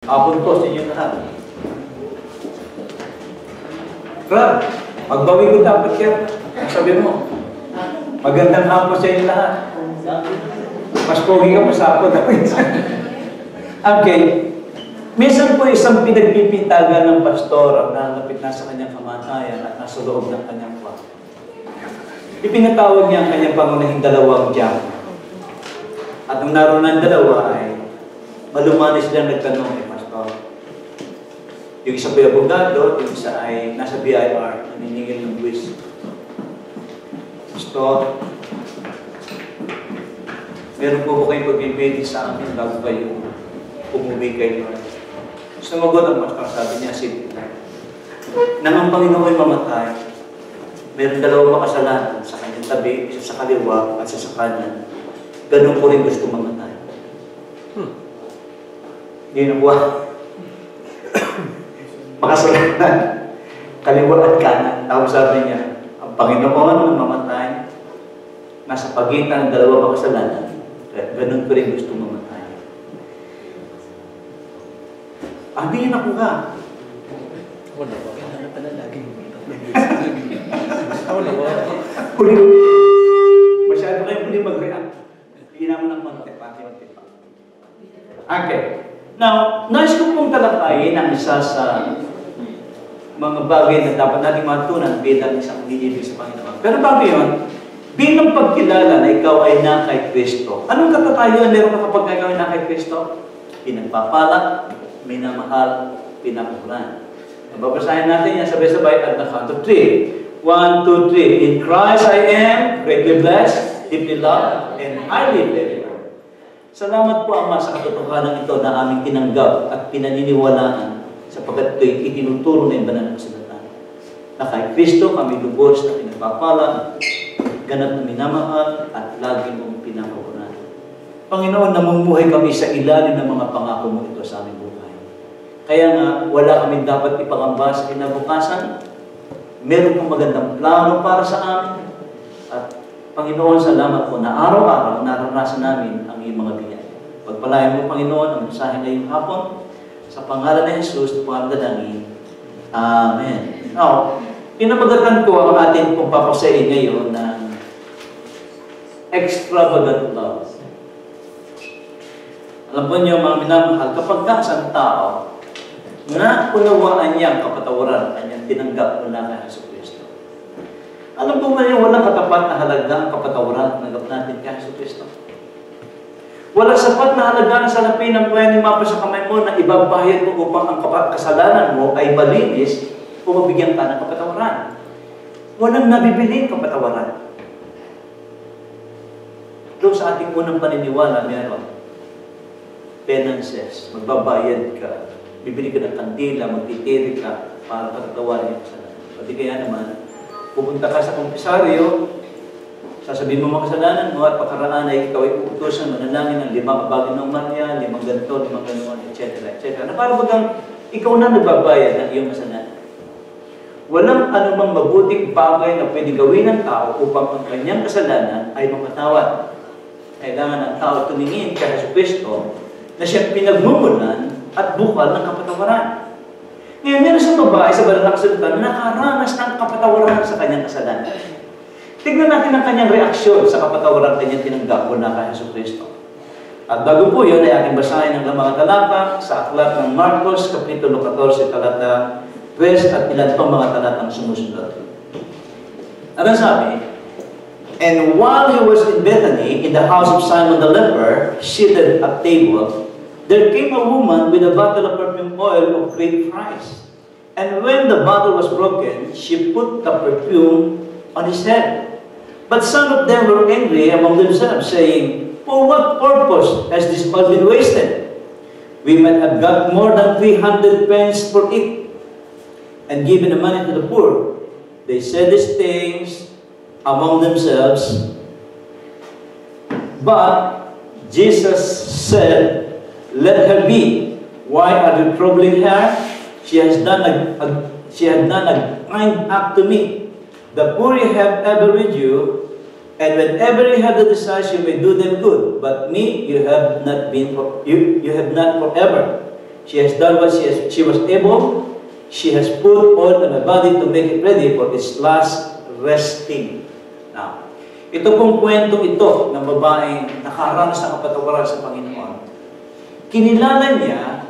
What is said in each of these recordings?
Hapon po sa inyo lahat. Brad, magbawi ko dapat yan. Sabi mo, magandang hapon sa inyo lahat. Mas pogi ka pa sa hapon. Okay. Minsan po isang pinagpipintagan ng pastor ang nalapit na sa kanyang kamatayan at nasa loob ng kanyang kwarto. Ipinatawag niya ang kanyang pangunahing dalawang diyan. At nung naroon ng dalawa ay malumanis silang nagtanong kay pastor. Yung isa po ay abogado, yung isa ay nasa BIR, naniningil ng buwis. Pastor, meron po ba kayong pagbibili sa amin bago kayo umuwi kay Lord? Sumagot ang pastor, sabi niya, simple lang. Nang ang Panginoon ay mamatay, meron dalawang makasalanan sa kanyang tabi, isa sa kaliwa at isa sa kanan. Ganun ko rin gusto mamatay. Hindi na buwan. Makasalanan, kaliwa at kanan. Tapos sabi niya, ang Panginoon ang mamatay, nasa pagitan ng dalawang makasalanan, ganun ko rin gusto mamatay. Amin ako ka. Wala ba? Kailangan pala laging Huli. Masyado kayo huli mag-react. Hindi naman ang pati-pati pa. Okay. Now, nais ko pong talakayin ang isa sa mga bagay na dapat natin matutunan bilang isang umiibig sa Panginoon. Pero bago yun, bilang pagkilala na ikaw ay na kay Kristo, anong katatayuan meron ka kapag ikaw ay na kay Kristo? Pinagpapala, minamahal, pinapuran. Babasahin natin yan sabay-sabay at the count of 3. 1, 2, 3. In Christ I am greatly blessed, deeply loved, and highly favored. Salamat po, Ama, sa katotohanan ito na aming tinanggap at pinaniniwalaan sapagkat ito'y itinuturo na yung banal na kasulatan. Na kay Kristo kami lubos na pinagpapala, ganap na minamahal, at lagi mong pinapapuran. Panginoon, namumuhay kami sa ilalim ng mga pangako mo ito sa aming buhay. Kaya nga, wala kami dapat ipangamba sa kinabukasan. Meron kang magandang plano para sa amin. At Panginoon, salamat po na araw-araw naranasan namin ang iyong mga biyaya. Pagpalayan mo, Panginoon, ang mensahe ngayong hapon. Sa pangalan ni Jesus, po ang dadangin. Amen. Now, pinamagatan ko ang atin kung papasayin ngayon ng extravagant love. Alam po niyo, mga minamahal, kapag ka isang tao na unawaan niya ang kapatawaran, kanyang tinanggap mula kay Jesucristo. Alam po ba niyo, walang katapat na halaga ang kapatawaran na tinanggap natin kay Jesucristo? Walang sapat na halaga na salapin ang pwede mapa sa kamay mo na ibabayad mo upang ang kasalanan mo ay malinis o mabigyan ka ng kapatawaran. Walang nabibiling kapatawaran. Doon sa ating unang paniniwala, meron penances, magbabayad ka, bibili ka ng kandila, magtitiri ka para patatawarin yung kasalanan. Pati kaya naman, pupunta ka sa kumpisaryo, sasabihin mo mga kasalanan mo at pagkaraan ay ikaw ay uutusan, manalangin ng 5 kabagin ng Maria, 5 ganito, 5 ganoon, etc. etc. Na para bagang ikaw na nagbabayad ng iyong kasalanan. Walang anumang mabuting bagay na pwede gawin ng tao upang ang kanyang kasalanan ay mapatawad. Kailangan ng tao tumingin kay Jesucristo na siya pinagmumulan at bukal ng kapatawaran. Ngayon, meron sa babae sa banal na kasulatan na nakaranas ng kapatawaran sa kanyang kasalanan. Tignan natin ang kanyang reaksyon sa kapatawaran kanyang tinanggap mula kay Jesucristo. At bago po yun, ay aking basahin ang mga talata sa aklat ng Marcos, Kapitulo 14, talata 3 at ilan pang mga talatang sumusunod. Ano sabi? And while he was in Bethany, in the house of Simon the leper, seated at table, there came a woman with a bottle of perfume oil of great price. And when the bottle was broken, she put the perfume on his head. But some of them were angry among themselves, saying, For what purpose has this oil been wasted? We might have got more than 300 pence for it, and given the money to the poor. They said these things among themselves. But Jesus said, Let her be. Why are you troubling her? She has done a kind act to me. The poor you have ever with you, and whenever you have the desires, you may do them good. But me, you have not forever. She has done what she was able. She has put all on her body to make it ready for its last resting. Now, ito pong kwentong ito ng babaeng nakaranas ng kapatawaran sa Panginoon. Kinilala niya,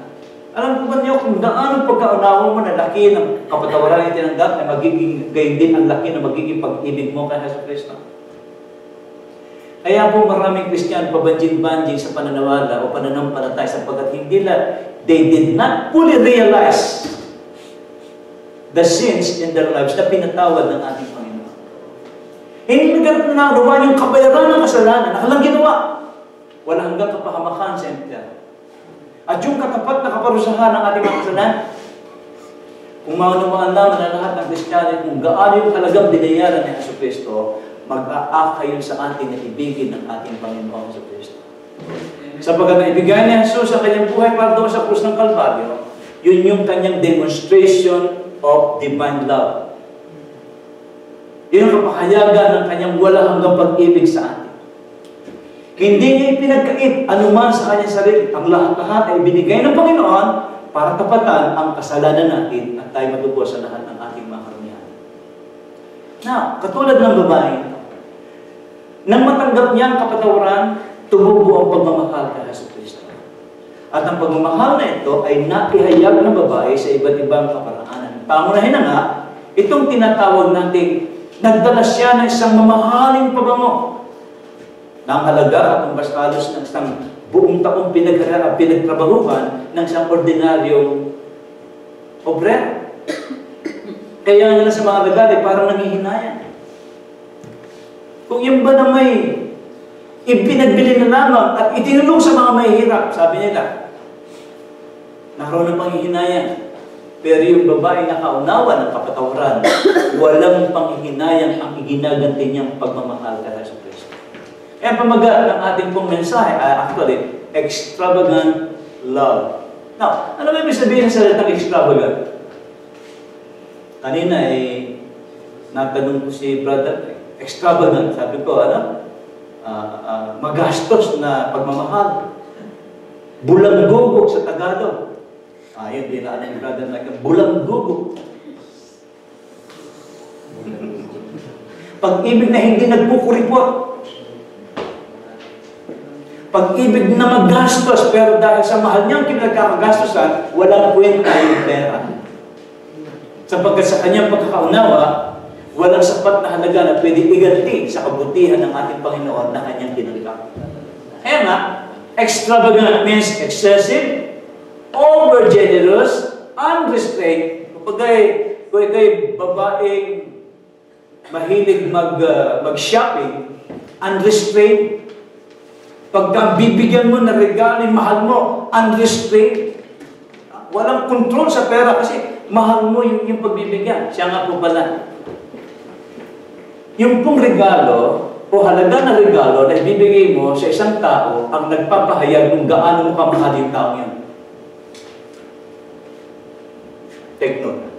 alam po ba niyo kung gaano pagkaunawa mo na laki ng kapatawaran na tinanggap na magiging gayon din ang laki na magiging pag-ibig mo kay Jesus Cristo? Kaya po maraming Kristiyano pabanjing-banjing sa pananawala o pananampalataya sapagkat they did not fully realize the sins in their lives na pinatawad ng ating Panginoon. Hindi nagkaroon na nagawa yung kabayaran ng kasalanan na walang ginawa. Walang hanggang kapahamakan sa impyerno. At yung katapat na kaparusahan ng ating mga kasalanan, kung maunawaan naman na lahat ng Kristiyano kung gaano yung talagang binayaran ni Jesus Cristo, mag-aak kayo sa atin na ibigin ng ating Panginoon sa Kristo. Sapagkat naibigay ni Jesus sa kanyang buhay para doon sa krus ng Kalbaryo, yun yung kanyang demonstration of divine love. Yun ang kapahayagan ng kanyang walang hanggang pag-ibig sa atin. Hindi niya ipinagkait anuman sa kanyang sarili. Ang lahat-lahat ay ibinigay ng Panginoon para tapatan ang kasalanan natin at tayo matubos sa lahat ng ating mga karamihan. Now, katulad ng babae, nang matanggap niya ang kapatawaran, tumubo ang pagmamahal kay Jesus Cristo. At ang pagmamahal na ito ay naihayag ng babae sa iba't ibang kaparaanan. Pangunahin na nga, itong tinatawag natin, nagdala siya ng isang mamahaling pabango. Nang halaga at ang halos ng isang buong taong pinagtrabahuhan ng isang ordinaryong obrero. Kaya nga sa mga lagari, parang nangihinayang. Kung yung ba na may ipinagbili na lamang at itinulong sa mga mahihirap, sabi nila, nakaroon ng panghihinayang. Pero yung babae nakaunawa ng kapatawaran, walang panghihinayang ang iginaganti niyang pagmamahal kay Jesus Cristo. Kaya pamagat ng ating pong mensahe ay actually, extravagant love. Now, ano ba ibig sabihin sa salitang extravagant? Kanina natanong ko si brother, extravagant. Sabi ko, magastos na pagmamahal. Bulanggugo sa Tagalog. Yun, di na alam ni brother na bulanggugo. Pag-ibig na hindi nagpukuripot. Pag-ibig na magastos, pero dahil sa mahal niyang kinagkakagastosan, walang kwenta yung pera. Sapagkat sa kanyang pagkakaunawa, walang sapat na halaga na pwede iganti sa kabutihan ng ating Panginoon na kanyang tinanggap. Kaya nga, extravagant means excessive, over-generous, unrestrained. Kung ikay babaeng mahilig mag-shopping, unrestrained. Pagka bibigyan mo na regalo, mahal mo, unrestrained. Walang control sa pera kasi mahal mo yung pagbibigyan. Siya nga po pala. Yung pong regalo o halaga na regalo na ibibigay mo sa isang tao ang nagpapahayag kung gaano mo kamahal yung tao yan. Take note.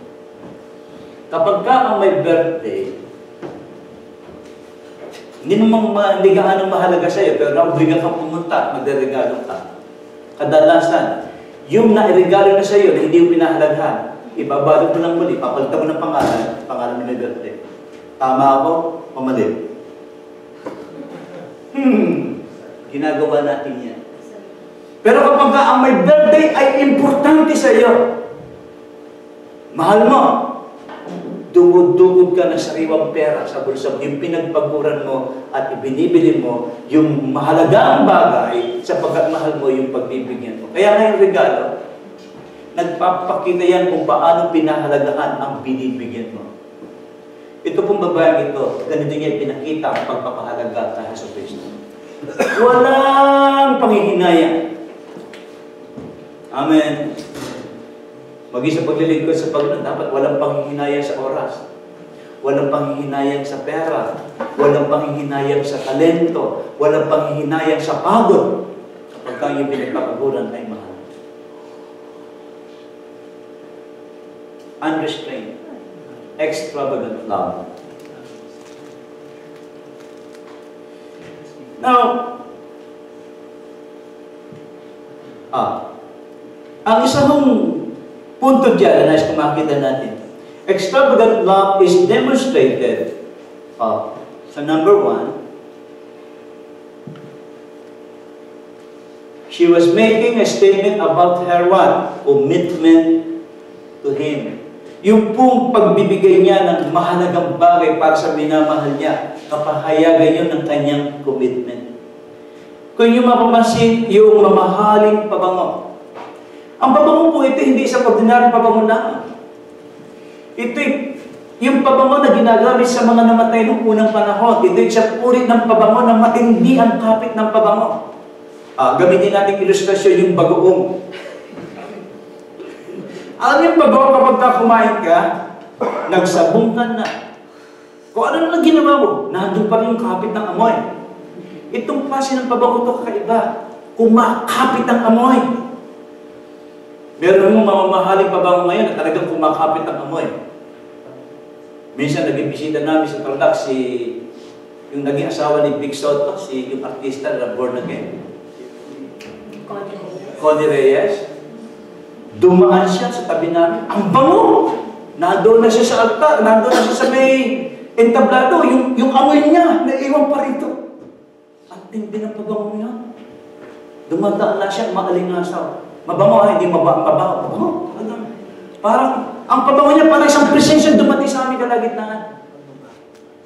Kapag ka ang may birthday, hindi gaano mahalaga sa'yo, pero naobliga kang pumunta, magre-regalo ka. Kadalasan, yung na-regalo na sa'yo na hindi yung pinahalaghan, ibabalot mo lang muli, papalitan mo ng pangalan mo na birthday. Tama ako, pamalit. Ginagawa natin yan. Pero kapag ang may birthday ay importante sa'yo, mahal mo, dumudugod ka ng sariwang pera sa bulsa mo, yung pinagpaguran mo at ibinibili mo yung mahalagang bagay sapagkat mahal mo yung pagbibigyan mo. Kaya ngayong regalo, nagpapakita yan kung paano pinahalagahan ang binibigyan mo. Ito pong babaeng ito, ganito niya pinakita ang pagpapahalaga kay Jesus Cristo. Walang panghihinayang. Amen. Maging sa paglilingkod sa Panginoon, dapat walang panghihinayang sa oras. Walang panghihinayang sa pera. Walang panghihinayang sa talento. Walang panghihinayang sa pagod. Kapag yung pinagpapaguran ay mahal. Unrestrained. Extravagant love. Now, Ang isang punto dyan na nais kong makita natin, extravagant love is demonstrated sa number 1, she was making a statement about her what? Commitment to Him. Yung pong pagbibigay niya ng mahalagang bagay para sa minamahal niya, kapahayagan yun ng kanyang commitment. Kung yung mapapansin, yung mamahaling pabango. Ang pabango po ito, hindi isang ordinaryong pabango lang. Ito yung pabango na ginagamit sa mga namatay noong unang panahon. Ito isang uri ng pabango na matindi ang kapit ng pabango. Gamitin natin ilustrasyon yung bagoong. Alam yung bagoong kapag kumain ka, nagsabong ka na. Kung ano na ginawa mo, nandun pa rin yung kapit ng amoy. Itong klase ng pabango ito kakaiba. Kumakapit ang amoy. Meron mong mamamahaling pabango ngayon na talagang kumakapit ang amoy. Minsan naging bisita namin sa Tarlac yung naging asawa ni Big Soto, yung artista na born again. Connie Reyes. Dumaan siya sa tabi namin. Ang bango! Nandoon na siya sa altar, nandoon na siya sa may entablado. Yung amoy niya, naiwan pa rito. Ang tindi ng pabango niya. Dumadaan na siya, maalingasaw. Mabango hindi mabango. Parang, ang pabango niya parang isang presensya dumating sa aming kalagitnaan.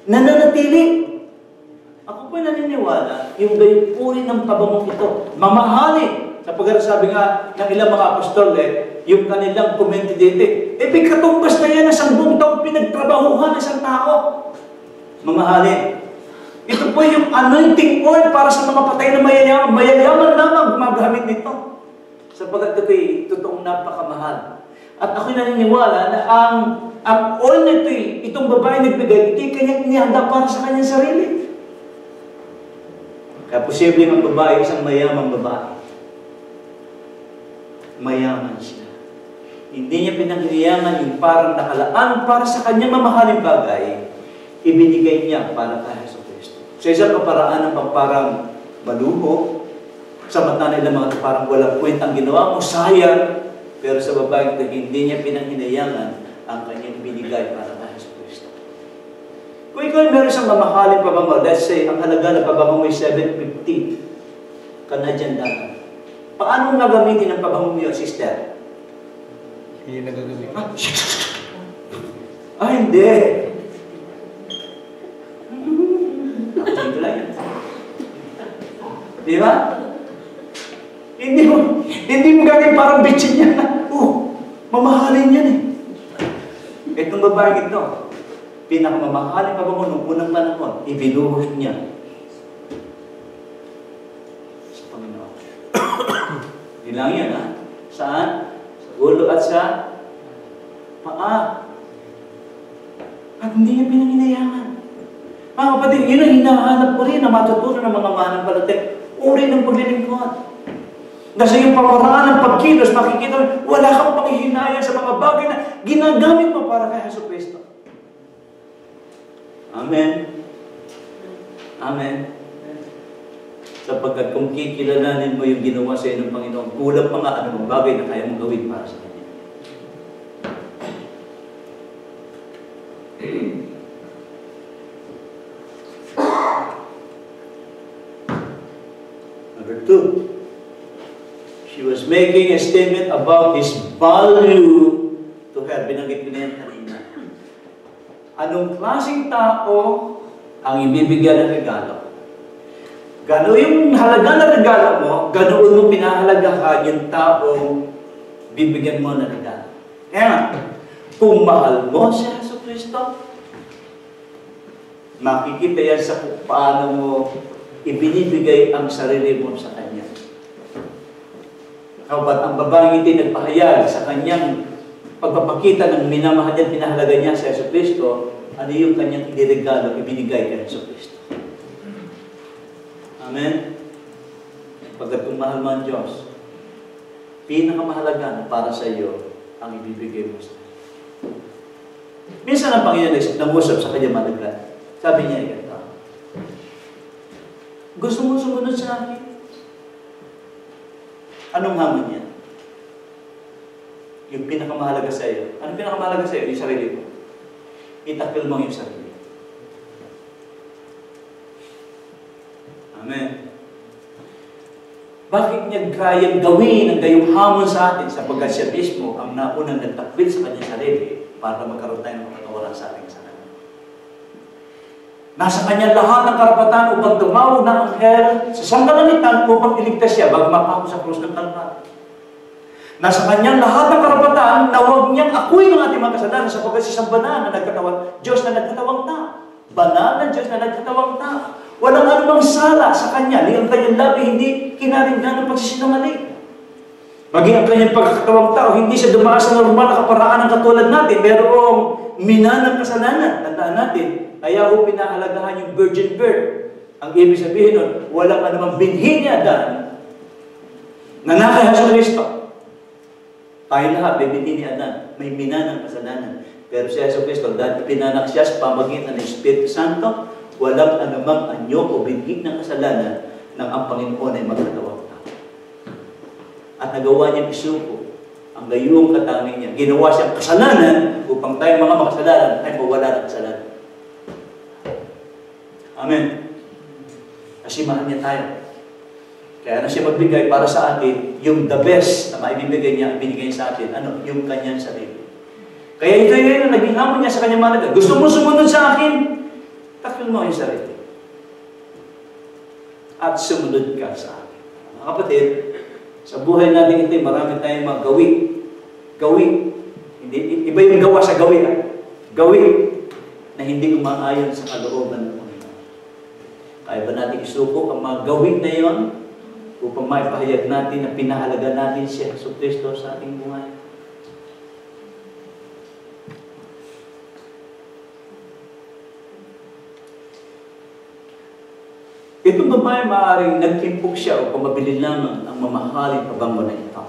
Nananatili. Ako po'y naniniwala, yung gayong puri ng pabangong ito, mamahalin. Sapagkat sabi nga ng ilang mga apostol, yung kanilang komento dito, katumbas na yan na isang buong taong pinagtrabahuhan ng isang tao. Mamahalin. Ito po yung anointing oil para sa mga patay na mayayaman. Mayayaman lamang gumagamit nito. Sapagkat ito'y totoong napakamahal. At ako'y naniniwala na ang oil na itong babae nagbigay, ito'y kanyang inihanda para sa kanyang sarili. Kaya posible ang babae, isang mayamang babae. Mayaman siya. Hindi niya pinanghiniyangan yung parang nakalaan para sa kanyang mamahaling bagay, ibinigay niya para kay Hesus Kristo. Sa isang kaparaan ng pagparang maluho, sa mata nila mga parang walang kwentang ginawa mo, sayang, pero sa babae ito, hindi niya pinanghinayangan ang kanyang binigay para kay Hesus Kristo. Kung ikaw meron siyang mamahaling pabango, let's say, ang halaga ng pabango ay $750 Canadian dollar. Paano nga gamitin ang pabango niyo, sister? Hindi nagagawin. Hindi. Dito lang yan. Di ba? Hindi mo gagawin parang bitchin yan. Mamahalin yan eh. Itong babaeng ito, pinakamamahalin pabango nung unang panahon, ibinuhos niya. Hindi lang yan, ha? Saan? Sa ulo at sa paa. At hindi niya pinanginayangan. Mga kapatid, yun ang hinahanap ko rin na matutunan ng mga mananampalataya. Uri ng paglilingkod. Kasi yung pamaraan ng pagkilos, makikita mo, wala kang panghihinayang sa mga bagay na ginagamit mo para kay Hesus Kristo. Amen. Amen. Sapagkat kung kikilalanin mo yung ginawa sa iyo ng Panginoon, kulang pa nga anumang bagay na kaya mong gawin para sa Kanya. Number 2, she was making a statement about His value to her. Binanggit ko na yan kanina. Anong klaseng tao ang ibibigyan ng regalo? Gano'n yung halaga na regalo mo, ganoon mo pinahalagahan yung taong bibigyan mo ng regalo. Kaya kung mahal mo si Hesus Kristo, makikita yan sa kung paano mo ibinibigay ang sarili mo sa Kanya. Kapat ang babaeng iti nagpahayag sa Kanyang pagpapakita ng minamahal niya, pinahalaga niya sa Hesus Kristo, ano yung Kanyang iniregalo, ibinigay kay Hesus Kristo. Amen? Pagkat kung mahal mo ang Diyos, pinakamahalaga para sa iyo ang ibibigay mo sa Kanya. Minsan ang Panginoon nag-usap sa Kanya malaglag. Sabi niya, ito, gusto mo sumunod sa akin? Anong hamon niya? yung pinakamahalaga sa iyo. Ano pinakamahalaga sa iyo? Yung sarili mo. Itakil mo yung sarili. Amen. Bakit niya kayang gawin ang gayong hamon sa atin sapagkat siya mismo ang naunang nagtakwil sa kanyang sarili para magkaroon tayo ng kapatawaran sa ating kasalanan? Nasa kanya lahat ng karapatan upang tumawag ng anghel sa sanggunitan upang iligtas siya bago mapako sa krus ng Kalbaryo. Nasa kanya lahat ng karapatan na huwag niyang akuin ang ating mga kasalanan sapagkat si isang banal na nagkatawang Diyos na nagkatawang tao. Banal na Diyos na nagkatawang tao. Walang anumang sala sa kanya. Ang kanyang labi hindi kinaringgan ng pagsisinungaling. Maging ang kanyang pagkakatawang tao, hindi siya dumaan sa normal na kaparaan ng katulad natin. Merong minanang kasalanan. Tandaan natin, kaya ho pinahalagahan yung virgin birth. Ang ibig sabihin nun, walang anumang binhi ni Adan na nakay Hesus Kristo. Tayo lahat, may binhi ni Adan, may minanang kasalanan. Pero si Hesus Kristo, dahil pinanak siya sa pamagitan ng Espiritu Santo, walang anumang anyo o binhi ng kasalanan ng ang Panginoon ay magkatawang tao. At nagawa niyang isuko ang gayong katangi niya. Ginawa siyang kasalanan upang tayong mga makasalanan ay mawala ng kasalanan. Amen. Kasi mahal niya tayo. Kaya na siya magbigay para sa atin, yung the best na maibibigay niya, binigay sa atin, ano? Yung kanyang sarili. Kaya ito yun, naging hamon niya sa kanyang malaga. Gusto mo sumunod sa akin? Takil mo yung sarili. At sumunod ka sa akin. Mga kapatid, sa buhay natin ito, marami tayong mga gawi. Gawi. Hindi, iba yung gawa sa gawi. Gawi na hindi umaayon sa kalooban ng Panginoon. Kaya ba natin isuko ang mga gawin na yon upang maipahayag natin na pinahalaga natin si Hesus Kristo sa ating buhay? Itong babae maaaring nagtimpok siya upang mabili lamang ang mamahaling pabango na ito.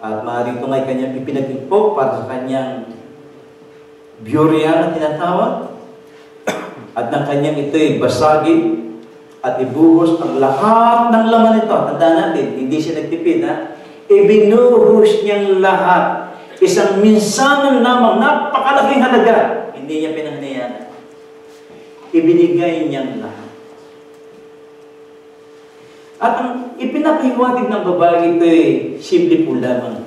At maaaring ito nga'y kanyang ipinagtimpok para sa kanyang biyurya na tinatawag. At ng kanyang ito'y basagin at ibuhos ang lahat ng laman nito. Tandaan natin, hindi siya nagtipid, ha? Ibinuhos niyang lahat. Isang minsanan lamang, napakalaking halaga. Hindi niya pinahanayan. Ibinigay niyang lahat. At ang ipinapahiwatig ng babae ito ay simple po lamang.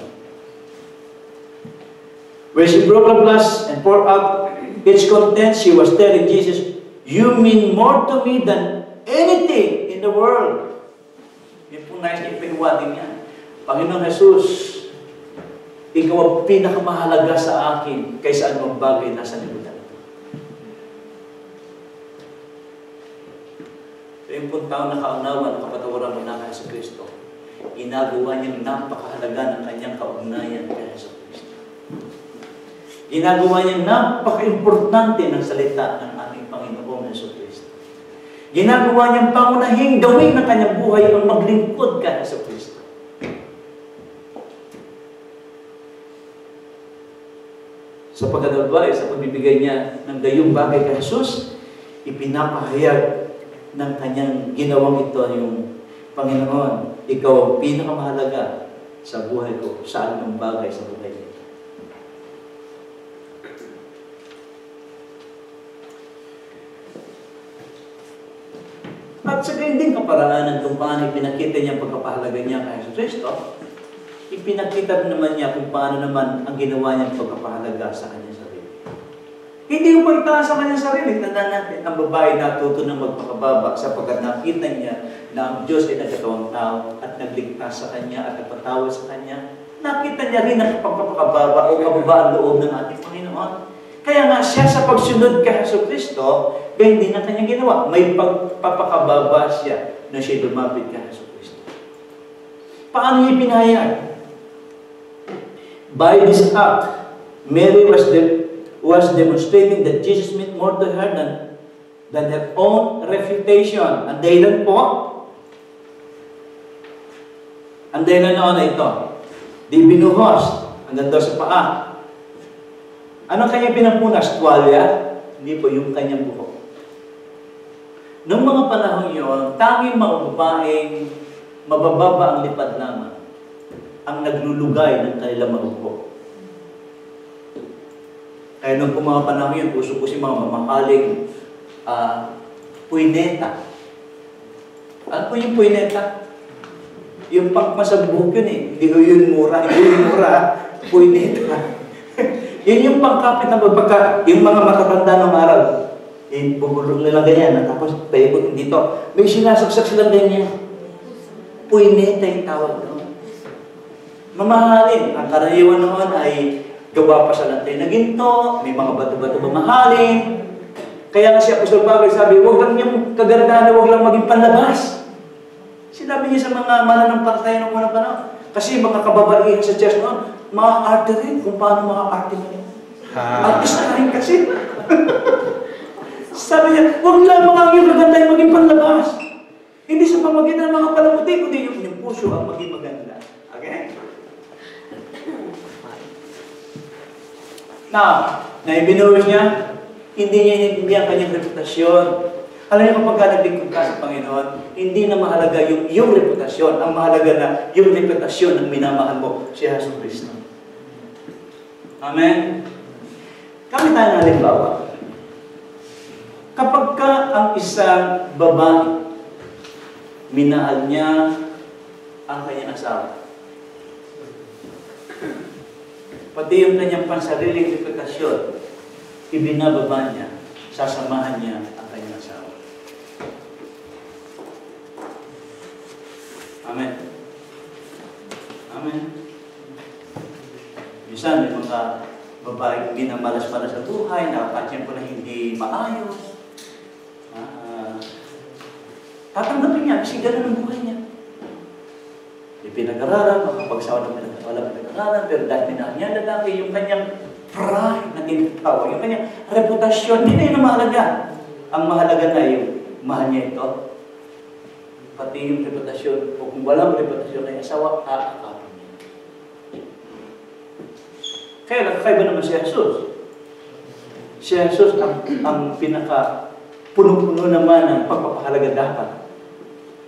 When she broke the glass and poured out its contents, she was telling Jesus, "You mean more to me than anything in the world." Yan po nais niya ipinahiwatig niya. Panginoon Jesus, ikaw ang pinakamahalaga sa akin kaysa anumang bagay nasa libutan. So yung pong tao nakaunawa ng kapatawaran mo na kay Hesus Kristo, ginagawa niyang napakahalaga ng kanyang kaugnayan kay Hesus Kristo. Ginagawa niyang napaka-importante ng salita ng ating Panginoong Hesus Kristo. Ginagawa niyang pangunahing gawin ng kanyang buhay ang maglingkod kay Hesus Kristo. Sa pagkadalbay, sa pagbibigay niya ng gayong bagay kay Jesus, ipinapahayag ng kanyang ginawang ito yung Panginoon, ikaw ang pinakamahalaga sa buhay ko, sa anumang bagay sa buhay nito. At sa gayon din kaparaanan kung paano ipinakita niya ang pagkapahalaga niya kay Hesus Kristo, ipinakita naman niya kung paano naman ang ginawa niyang pagkapahalaga sa kanyang sarili. Hindi mo itaas sa kanyang sarili. Tandaan natin, ang babae natuto ng magpakababa sapagkat nakita niya na ang Diyos ay nagkatawang tao at nagligtas sa kanya at nagpatawad sa kanya. Nakita niya rin ang pagpapakababa o kababaan loob ng ating Panginoon. Kaya nga siya sa pagsunod kay Hesus Kristo, kaya hindi na kanya ginawa. May pagpapakababa siya na siya lumapit kay Hesus Kristo. Paano niya pinahayag? By this act, Mary was demonstrating that Jesus meant more to her than her own refutation. Ang dahilan po, ang dahilan noon na ito, di binuhos hanggang daw sa paa. Anong kanyang pinampunas? Tuwalya? Hindi po, yung kanyang buhok. Noong mga panahon yun, tanging mga babaeng mabababa ang lipad lamang ang naglulugay ng kanilang mga buhok. Kaya nung mga panahon yun, uso ko si mga mamahaling puineta. Ano po yung puineta? Yung pangmasabuk yun eh. Hindi ko yun mura. Hindi yun mura. Puineta. Yun yung pangkapit na pagka, yung mga matatanda ng araw, bubulog nila ganyan, tapos paikot dito. May sinasaksak silang ganyan. Puineta yung tawag doon. Mamahalin. Ang karaniwan noon ay gawa pa sa lantay na ginto, may mga bato-bato mamahalin. Kaya nga si Apostol Pablo sabi, huwag lang yung kagandahan, huwag lang maging panlabas. Sinabi niya sa mga mananampalataya ng unang panahon. Kasi mga kababaihan sa church noon, mga arte rin, kung paano mga arte ngayon. Artist na rin kasi. Sabi niya, huwag lang mga yung kagandahan maging panlabas. Hindi sa pamagitan ng mga palamuti, kundi yung puso ang maging maganda. Okay? Now, naibinuhos niya, hindi niya intindihan ang kanyang reputasyon. Alam niyo kapag naglingkod ka sa Panginoon, hindi na mahalaga yung reputasyon. Ang mahalaga na yung reputasyon ng minamahal mo, si Jesus Cristo. Amen? Kami tayo ng halimbawa. Kapag ka ang isang babae, minahal niya ang kanyang asawa, pati yung kanyang pansariling reputasyon, ibinababa niya, sasamahan niya ang kanyang asawa. Amen. Amen. Minsan, may mga babae ginamalas-malas sa buhay, nakapatyan ko na hindi maayos. Tatanggapin niya, kasi gano'n ang buhay niya. May pinag-aralan, makapagsawa ng walang pinag-aralan, pero dahil minahal niya lalaki, yung kanyang pride na tinatawag, yung kanyang reputasyon, hindi na yun ang mahalaga. Ang mahalaga na yung mahal niya ito. Pati yung reputasyon, o kung walang reputasyon na yung asawa, aakapin niya. Kaya nakakaiba naman si Jesus. Si Jesus ang pinaka puno-puno naman ng pagpapahalaga dapat.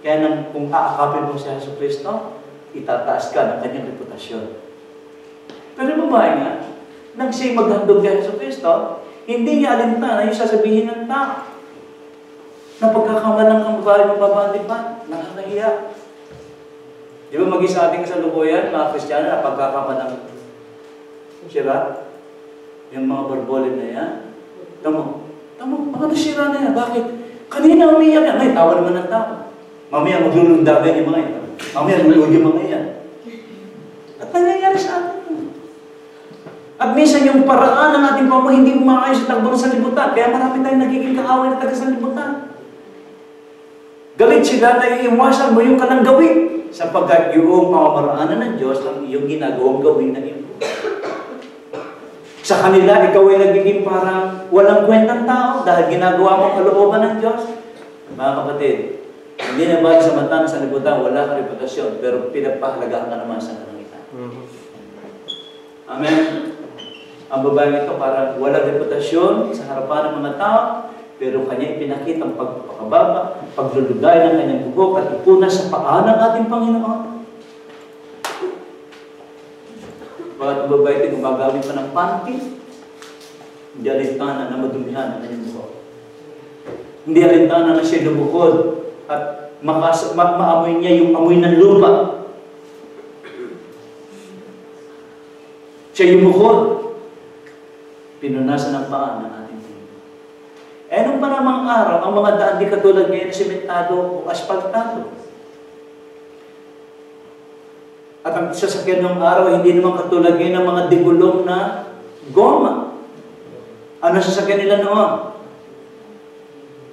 Kaya kung aakapin mo si Jesus Cristo, itataas ka ng kanyang reputasyon. Pero babae nga, nang siya'y maghandog kay Jesus Cristo, hindi niya alintana yung sasabihin ng tao. Na pagkakamalang kang babae mababalipan, nakakahiya. Di ba maging sa ating kasalukuyan, mga Kristiyano, na pagkakamalang sira, yung mga barbolin na yan, tamo, mga nasira na yan. Bakit? Kanina umiyak yan. Ay, tawa naman ng tao. Mamaya maglulundagan yung mga yan. Mamaya lulog yung mga yan. At nangyayari sa atin. At minsan yung paraan ng ating pamo hindi umaayos sa takbo ng sanlibutan. Kaya marami tayong nagiging kaaway na taga-sanlibutan. Galit sila na iiwasan mo yung kanang gawin. Sapagkat yung pamamaraanan ng Diyos ang iyong ginagawang gawin na iyong. Sa kanila, ikaw ay nagiging parang walang kwentang tao dahil ginagawa mo kalooban ng Diyos. Mga kapatid, hindi na ba sa mata ng sanlibutan, wala kang reputasyon, pero pinapahalagahan ka naman sa kalangitan. Amen? Ang babae ito parang walang reputasyon sa harapan ng mga tao, pero kanya ipinakita ang pagpapakababa, paglulugay ng kanyang buhok at ipunas sa paa ng ating Panginoon. Bakit ang babae ito gumagamit pa ng panty? Hindi alintana na madumihan ang kanyang buhok. Hindi alintana na siya lumukod at maamoy niya yung amoy ng lupa. Siya lumukod. Pinunasan ng paa ng ating Panginoon. Nung pa namang araw, ang mga daan di katulad ngayon na sementado o asfaltado. At ang sasakyan ng araw, hindi naman katulad ngayon ng mga digulong na goma. Ano sasakyan nila noon?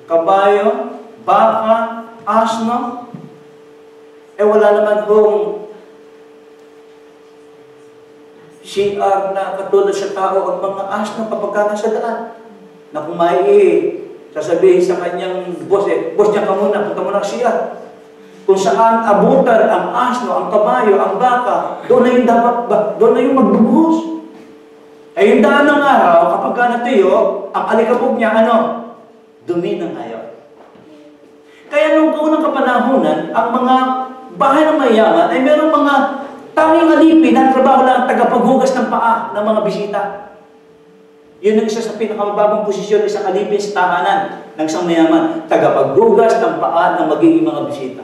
Kabayo, baka, asno. Wala naman hong CR na katulad sa tao ang mga asno kapag ka nasa daan. Na kung sasabihin sa kanyang boss, boss niya ka muna, punta mo ng CR. Kung saan abutan ang asno, ang kabayo, ang baka, doon na yung doon na yung magbubuhos. Yung daan ng araw, kapag ka natuyo, ang alikabok niya, dumi ng ayaw. Kaya nung unang kapanahunan, ang mga bahay ng mayaman ay merong mga Tanging alipin, ang trabaho lang ang tagapaghugas ng paa ng mga bisita. Yun ang isa sa pinakamababang posisyon ng isang alipin sa tahanan ng isang mayaman. Tagapaghugas ng paa ng magiging mga bisita.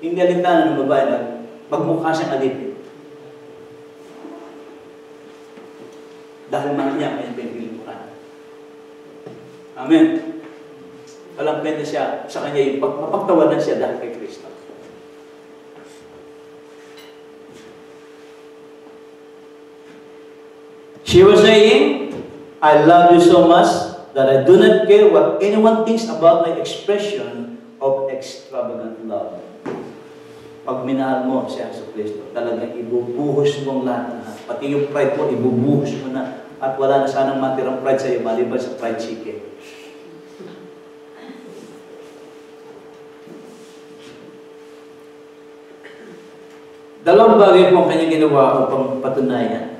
Hindi alintanan ng babae na magmukha siyang alipin. Dahil mahal niya kanyang pinagilimukan. Amen. Walang kwenta siya sa kanya yung mapagtawanan siya dahil kay Kristo. She was saying, I love you so much that I do not care what anyone thinks about my expression of extravagant love. Pag minahal mo si Jesucristo, talagang ibubuhos mo lahat. Pati yung pride mo, ibubuhos mo na. At wala na sanang matirang pride sa iyo, maliban sa pride seeking. Dalawang bagay po ang kanyang ginawa upang patunayan.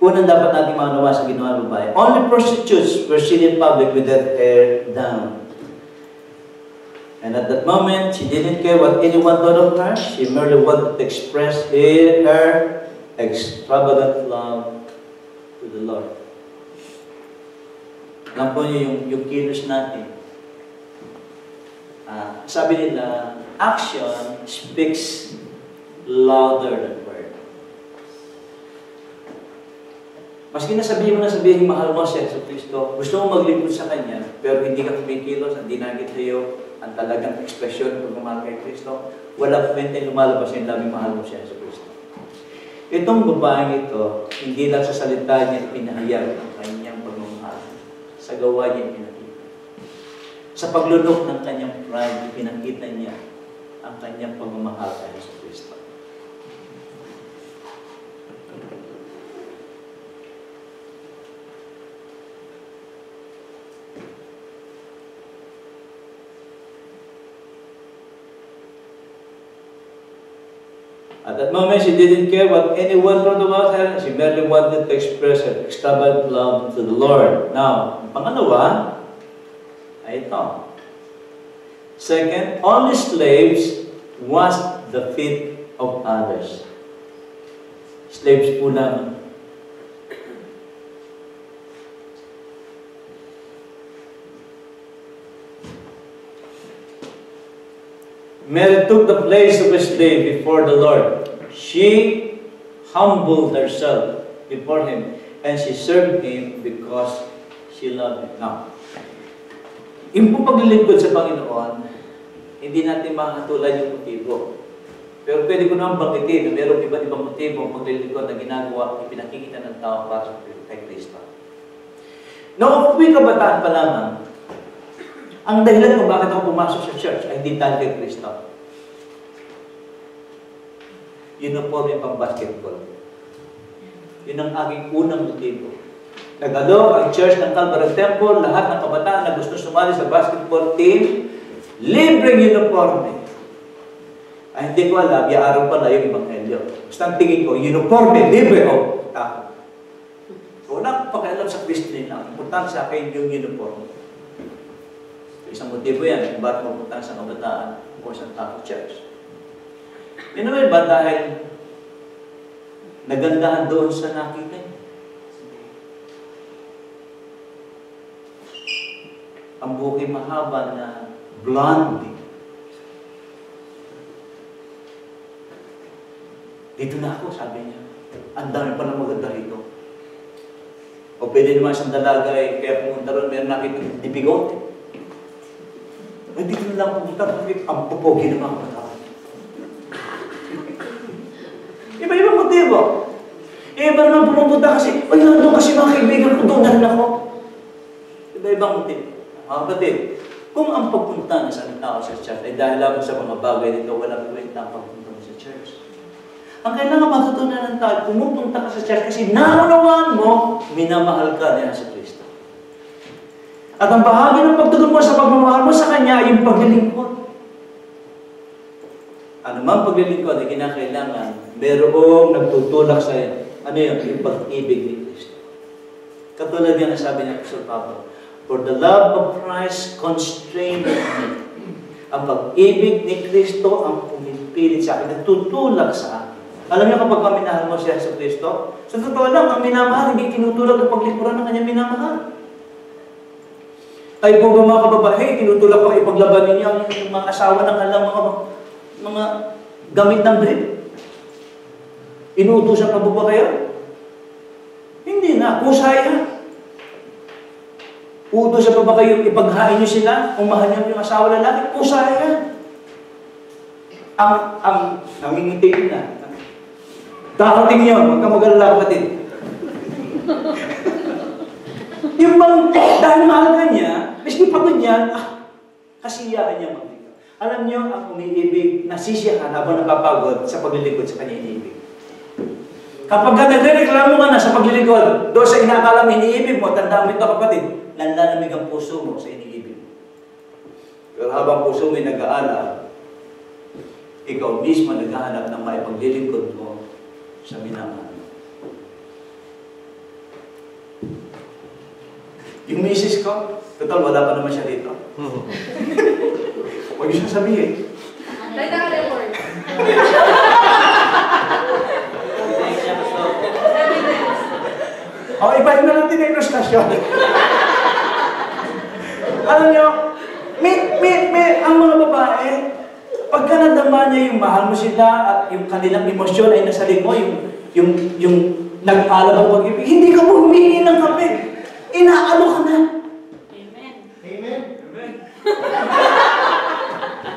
Unang dapat natin maunawa sa ginawa ng babae. Only prostitutes were seen in public with their hair down. And at that moment, she didn't care what anyone thought of her. She merely wanted to express her extravagant love to the Lord. Alam po niyo yung kilos natin. Sabi nila, action speaks louder than word. Maski nasabihin mo na sabihin, mahal mo si Jesucristo, gusto mo maglingkod sa Kanya, pero hindi ka kumikilos, hindi nakikita iyo ang talagang ekspresyon ng pagmamahal kay Kristo, wala kwenta yung lumalabas yung labing mahal mo si Jesucristo. Itong babaeng ito, hindi lang sa salita niya pinahayag ang kanyang pagmamahal. Sa gawa niya pinakita. Sa paglunok ng kanyang pride, pinakita niya ang kanyang pagmamahal kay Jesucristo. At that moment, she didn't care what anyone thought about her. She merely wanted to express her extravagant love to the Lord. Now, ang pangalawa ay ito. Second, only slaves wash the feet of others. Slaves po lamang. Mary took the place of a slave before the Lord. She humbled herself before Him, and she served Him because she loved Him. Now, yung po paglilingkod sa Panginoon, hindi natin makakatulan yung motibo. Pero pwede ko naman banggitin na mayroong iba't ibang motibo ang paglilingkod na ginagawa at pinakikita ng tao para kay Kristo. Noong may kabataan pa lamang, ang dahilan kung bakit ako pumasok sa church ay hindi dahil kay Kristo. Uniform yung pang-basketball. Yun ang aking unang motibo. Nag-alok ang church ng Calvary Temple, lahat ng kabataan na gusto sumali sa basketball team, libreng uniforme. Ay, hindi ko alam, araw pala yung Ebanghelyo. Basta ang tingin ko, uniforme, libre, tako. So, wala akong pakialam sa Kristo nila. Importante sa akin yung uniforme. Isang motibo yan kung bakit mapunta sa kabataan o sa Catholic Church. Yun naman ba dahil nagandahan doon sa nakita niya? Ang buhok mahaba na blonde. Dito na ako, sabi niya. Ang dami pa na maganda rito. O pwede naman isang dalaga kaya pumunta ron, meron nakita di bigote. Ay, dito na lang pumunta, ang pupogi naman ako. Iba-ibang motibo. Iba naman pumupunta kasi, ay, nandun kasi mga kaibigan ko doon, narin ako. Iba-ibang motibo. Mga kapatid, kung ang pagpunta ng isang tao sa church ay dahil lang sa mga bagay nito, walang kwenta ang pagpunta mo sa church. Ang kailangan matutunan ng tao, pumupunta ka sa church kasi naunawaan mo, minamahal ka niya sa Kristo. At ang bahagi ng pagtugon mo sa pagmamahal mo sa Kanya ay yung paglilingkod. Ano man paglilingkod ay kinakailangan, mayroong nagtutulak sa iyo. Ano yun? Yung pag-ibig ni Kristo. Katulad yan na sabi niya Apostol Pablo, for the love of Christ constrained me. Ang pag-ibig ni Kristo ang puminto nagpipilit sa akin, nagtutulak sa akin. Alam niyo kapag minahal mo si Yesu Cristo, sa totoo lang, ang minamahal, hindi tinutulak ng paglikuran ng kanyang minamahal. Ay po ba mga kababae, tinutulak pa ipaglaban ninyo ang mga asawa ng kanilang mga gamit ng brief? Inuutosan pa ba kayo? Hindi na, kusaya. Utosan pa ba kayo ipaghain niyo sila, kung mahal niyo yung asawa lalaki? Kusaya. Ang nangingitin na. Darating yun, huwag ka mag-alala kapatid. Yung bang, dahil mahal ka niya, miski pagod niya, kasiyaan niya magbigay. Alam niyo, ang umiibig, nasisiyahan habang napapagod sa paglilingkod sa kanya iniibig. Kapag ka nagre-reklamo ka na sa paglilingkod, doon sa inakala mo iniibig mo, tandaan mo ito kapatid, nanlalamig ang puso mo sa iniibig mo. Pero habang puso mo ay nag-aalala, ikaw mismo naghahanap ng maipaglilingkod mo sa minamahal. Yung misis ko, total wala pa naman siya dito. Huwag niyo siya sabihin. Dahil naka-report. O, ibahin na lang din yung stasyon. Alam niyo, ang mga babae, pagka nadama niya yung mahal mo sila at yung kanilang emosyon ay nasa mo, yung nag-alab ang pag-ibig, hindi ka mo humingi ng kape. Inaalo ka na. Amen. Amen. Amen.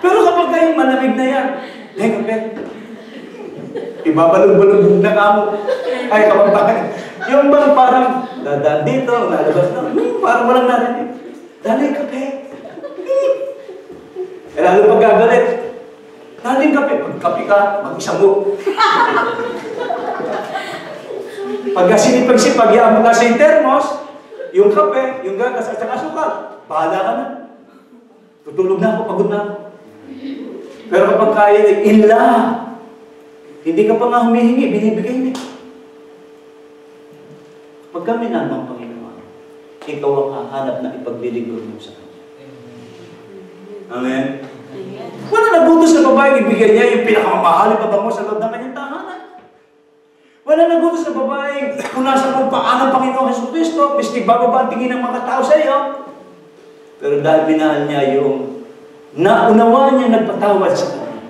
Pero kapag kayong malamig na yan, hey, kape. Ibabalog-balog na kamo. Ay, kapag bakit. Yung bang parang dadaan dito, nalabas na, parang walang narinig. Dali, kape. Eh, lalo pag gagalit. Daling kape. Pag-kape ka, mag-isa mo. Pag sinipag-sipag, yaan mo ka sa termos, yung kape, yung gagas, at saka sukal, bahala ka na. Tutulog na ako, pagod na ako. Pero kapag kaya, ila, hindi ka pa nga humihingi, binibigay niya. Pag kami na ng Panginoon, ikaw ang hahanap na ipaglilingkod mo sa Kanya. Amen? Amen. Wala nagutos na babae, ibigay niya yung pinakamamahal pa ba mo sa loob ng kanyang tahanan. Wala nagutos na babae, punasan mo paano ang Panginoon Hesus Kristo, mistik bababa ang tingin ng mga tao sa iyo. Pero dahil binahal niya yung naunawa niya nagpatawad sa Kanya,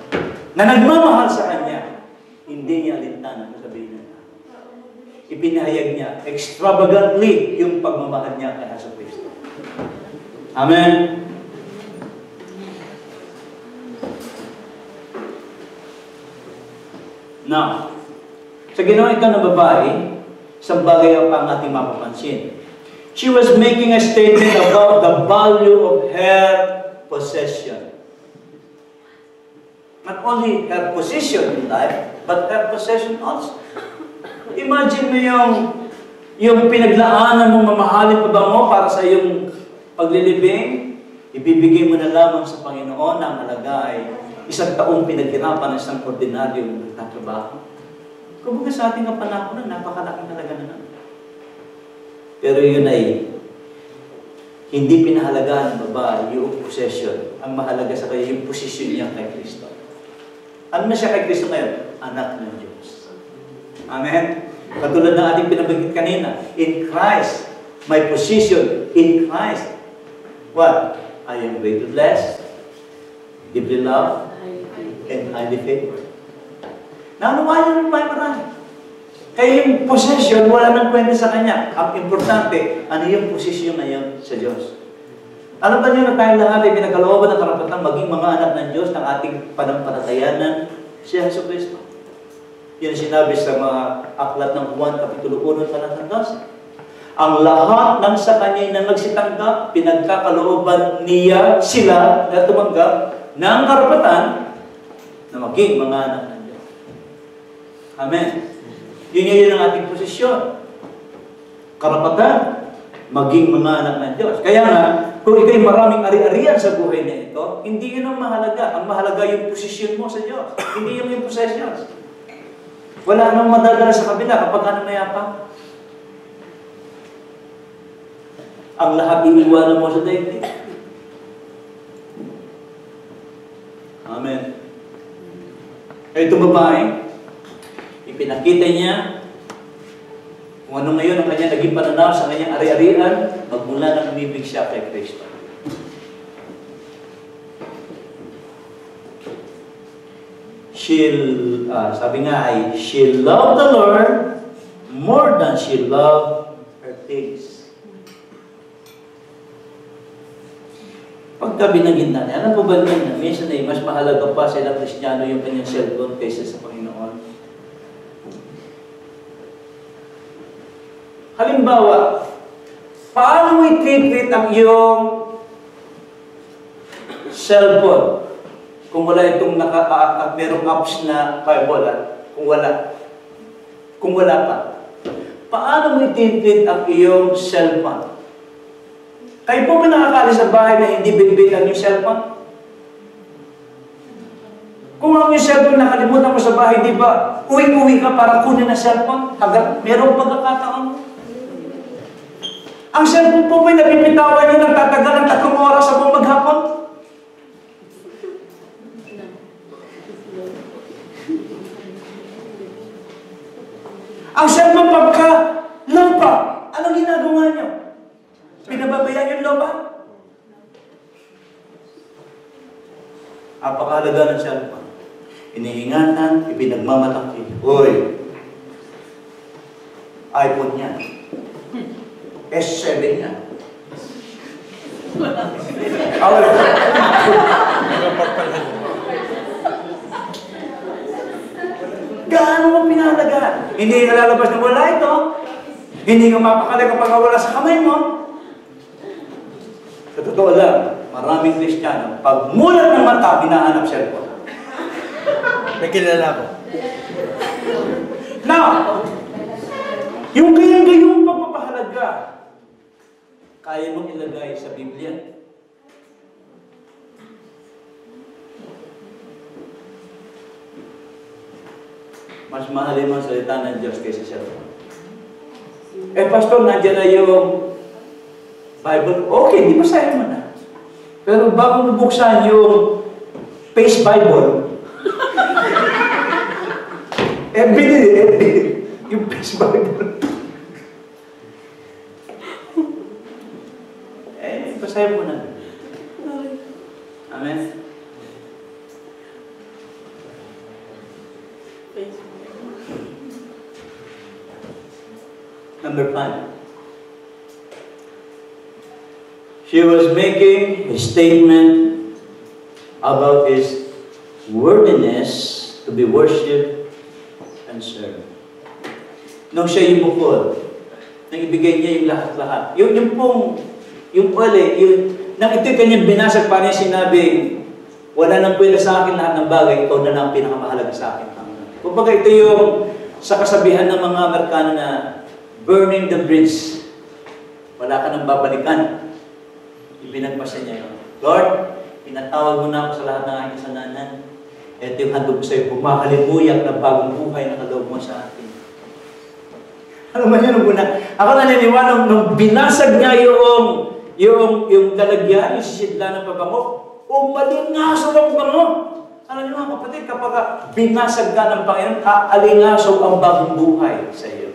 na nagmamahal sa Kanya, hindi niya alintanan na sabihin niya. Ipinahayag niya extravagantly yung pagmamahal niya kay Hesus Kristo. Amen? Now, sa ginawa ito ng babae, isang bagay ang ating mapapansin. She was making a statement about the value of her possession. Not only her position in life, but her possession also. Imagine mo yung pinaglaanan mong mamahalin pa ba mo para sa iyong paglilibing, ibibigay mo na lamang sa Panginoon na ang halaga ay isang taong pinaghirapan ng isang ordinaryong nagtatrabaho. Kumbaga sa ating kapanahon na napakalaking halaga na naman. Pero yun ay hindi pinahalagaan ng babae yung possession. Ang mahalaga sa kanya yung posisyon niya kay Kristo. Ano na siya kay Kristo ngayon? Anak ng Diyos. Amen? Katulad ng ating pinabanggit kanina, in Christ, my position in Christ. What? I am greatly blessed, deeply loved, and highly favored. Nanuwayan mo ba marami? Kaya yung possession, wala nang kwenta sa kanya. Ang importante, ano yung posisyon na yun sa Diyos? Alam ba niyo na tayong lahat ay pinagkalooban ng karapatan maging mga anak ng Diyos ng ating panampalatayanan si Hesus Kristo? Yan sinabi sa mga aklat ng Juan, Kapitulo 1, talatang 12. Ang lahat ng sa kanya na nagsitanggap, pinagkakalooban niya sila na tumanggap ng karapatan na maging mga anak ng Diyos. Amen. Yun ang ating posisyon. Karapatan, maging mga anak ng Diyos. Kaya nga, kung ikaw'y maraming ari-arian sa buhay na ito, hindi yun ang mahalaga. Ang mahalaga yung posisyon mo sa Diyos. Hindi yung possessions. Wala nang madadala sa kabila kapag ano mayapang. Ang lahat iniwanan mo sa daigdig. Amen. Kaya itong babae, ipinakita niya kung ano ngayon ang kanya naging pananaw sa kanyang ari-arian, magmula nang umibig siya kay Kristo. Sabi nga ay, she loved the Lord more than she loved her things. Pagka binanggit natin, alam po ba niyan na minsan ay mas mahalaga pa sa ilang Kristiyano yung kanyang cellphone kaysa sa Panginoon? Halimbawa, paano mo i-treat ang iyong cellphone kung wala itong merong apps na Bible? Kung wala pa. Paano mo i-treat ang iyong cellphone? Kayo po ba nakakaalis sa bahay na hindi bitbit ang iyong cellphone? Kung ang iyong cellphone nakalimutan mo sa bahay, di ba, uwi-uwi ka para kunin ang cellphone hanggang merong pagkakataon? Ang cellphone po ba'y napipitawan nyo nagtatagal ng 3 oras sa buong maghapon? Ang cellphone pagka lampa, anong ginagawa nyo? Pinababayaan yung loba? Apakahalaga ng cellphone. Iniingatan, ipinagmamalaki. Uy, iPhone niya. S7 niya. Gaano mo pinahalagaan? Hindi ka lalabas na wala ito. Hindi ka mapakalaga kapag wala sa kamay mo. Sa totoo lang, maraming Kristiyano, pag mulat ng mata, binahanap cellphone. May kilala ko. Now, yung gayang-gayong pagpapahalaga, kaya mong ilagay sa Biblia. Mas mahalin mo ang salita ng Diyos kaysa cellphone. Pastor, nandiyan na yung Bible. Okay, di basahin mo na. Pero bago mo buksan yung Face Bible, binili. Yung Face Bible. Basahin mo na. Amen? Number 5. She was making a statement about his worthiness to be worshipped and served. Nung siya yung bukod, nang ibigay niya yung lahat-lahat. Yung nang ito'y kanyang binasag, pa niya sinabing, wala nang pwede sa akin lahat ng bagay, ikaw na lang ang pinakamahalaga sa akin. Kumbaga ito yung sa kasabihan ng mga Amerikano na burning the bridge. Wala ka nang babalikan. Ibinagpasa niya yun. Lord, pinatawag mo na ako sa lahat ng aking kasalanan. Ito yung handog ko sa'yo, kumakalimuyak ng bagong buhay na kaloob mo sa akin. Ano man yun? Ako naniniwala, nung binasag niya yung lalagyan, yung sisidla ng pabango, umalingaso ang bango. Alam niyo mga kapatid, kapag binasag ka ng Panginoon, aalingaso ang bagong buhay sa iyo.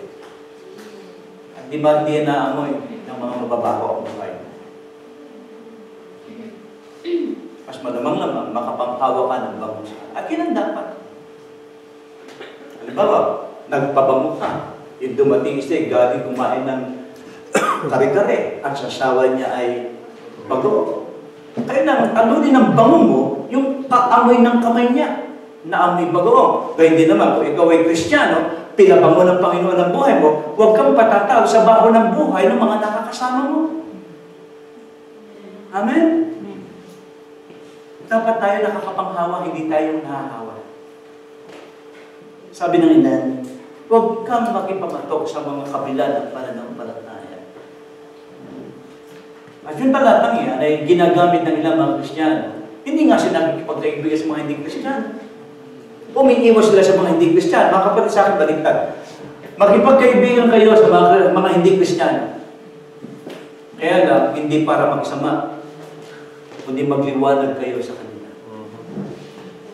At di ba hindi naamoy ng mga mababago ang buhay? Mas malamang makapanghawa ka ng bango sa akin. At yun ang dapat. Halimbawa, nagpabango ka. Yung dumating siya, galing kumain ng kare-kare at sasawa niya ay bago. Kaya ano din ang bango mo, yung amoy ng kamay niya, na amoy bago. Kaya hindi naman, kung ikaw ay Kristiyano, pinabango ng Panginoon ang buhay mo, huwag kang patataw sa baho ng buhay ng mga nakakasama mo. Amen? Dapat tayo nakakapanghawa, hindi tayo nahahawa. Sabi ng Inan, huwag kang makipamatok sa mga kabila ng pananampalataya. At yung talatang yan ay ginagamit ng ilang mga Kristiyano. Hindi nga sila nakikipagkaibigan sa mga hindi Kristiyano. Umiiwas sila sa mga hindi Kristiyano. Mga kapatid sa akin, baliktad. Makipagkaibigan kayo sa mga hindi Kristiyano. Kaya lang, hindi para magsama, kundi magliwanag kayo sa kanila.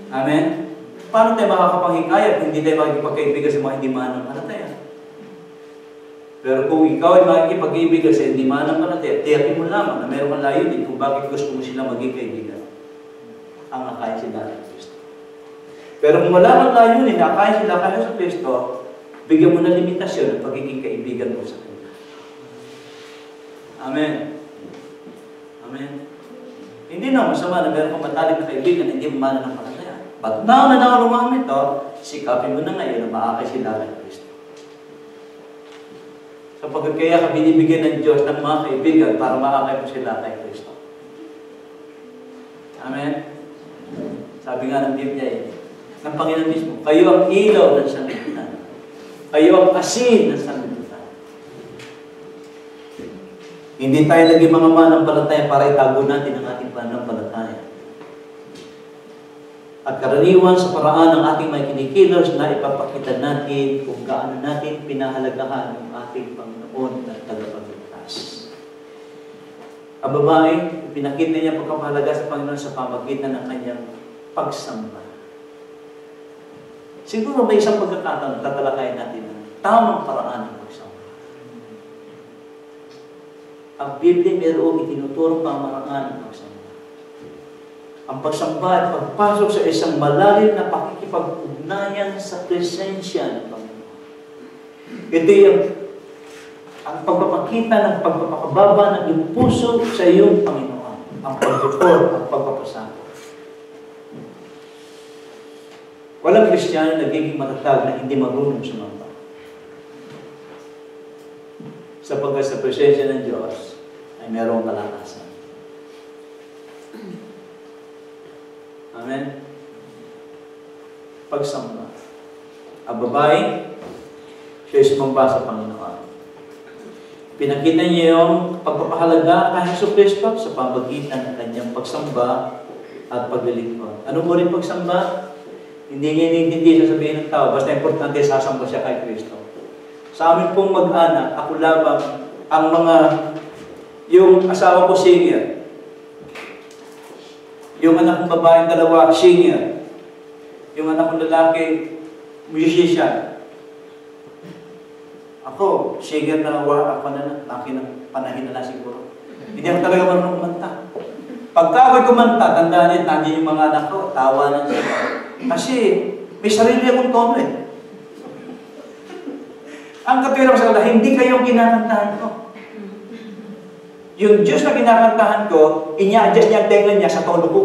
Amen? Paano tayo makakapanghikayat kung hindi tayo makikipagkaibigan sa mga hindi mananampalataya? Pero kung ikaw ay makikipag-kaibigan sa hindi mananampalataya, tiyakin mo lamang na meron kang layunin kung bakit gusto mo sila maging kaibigan. Ang akayin sila kay Kristo. Pero kung wala kang layunin na akayin sila kay Kristo, bigyan mo ng limitasyon ng pagiging kaibigan mo sa Kanya. Amen. Amen. Hindi na masama na meron kang matalik na kaibigan na hindi mo mananampalataya. But now na nakarumamit ito, sikapin mo na ngayon na maakay sila kay Kristo. Sapagkat kaya ka binibigyan ng Diyos ng mga kaibigan para maakay mo sila kay Kristo. Amen? Sabi nga ng Biblia ng Panginoon mismo, kayo ang ilaw ng sanlibutan. Kayo ang asin ng sanlibutan. Hindi tayo naging mga mananampalataya para itago natin ang ating pananampalataya. At karaniwan sa paraan ng ating may kinikilos na ipapakita natin kung gaano natin pinahalagahan ang ating Panginoon at tagapagligtas. Ang babae, pinakita niya pagkapahalaga sa Panginoon sa pamagitan ng kanyang pagsamba. Siguro may isang pagkakataon na tatalakayin natin ng tamang paraan ng pagsamba. Ang Biblia mayroong itinuturong pamaraan ng pagsamba. Ang pagsamba at pagpasok sa isang malalim na pakikipag-ugnayan sa presensya ng Panginoon. Ito yung ang pagpapakita ng pagpapakababa ng iyong puso sa iyong Panginoon. Ang pagpupor, ang pagpapasako. Walang Kristiyano nagiging matatag na hindi marunong sumamba. Sapagkat sa presensya ng Diyos ay mayroong kalakasan. Amen? Pagsamba. Ang babae, siya ay sumamba sa Panginoon. Pinakita niya yung pagpapahalaga kay Jesucristo sa pamagitan ng kanyang pagsamba at paglilingkod. Ano mo rin pagsamba? Hindi niya hindi sasabihin ng tao, basta importante sasamba siya kay Kristo. Sa amin pong mag-anak, ako lamang ang yung asawa ko senior. Yung anak kong babaeng dalawa, senior. Yung anak kong lalaki, musician. Ako, senior na ako na laki ng panahin na siguro. Hindi ako talaga marunong kumanta. Pagka ako'y kumanta, tandaan niyo, nandiyan yung mga anak ko, tawa na sila. Kasi, may sarili akong tono eh. Ang katwiran sa kanila, hindi kayong kinakantahan ko. Yung Diyos na kinakantahan ko, inya-adjust niya ang tenga niya sa tono ko.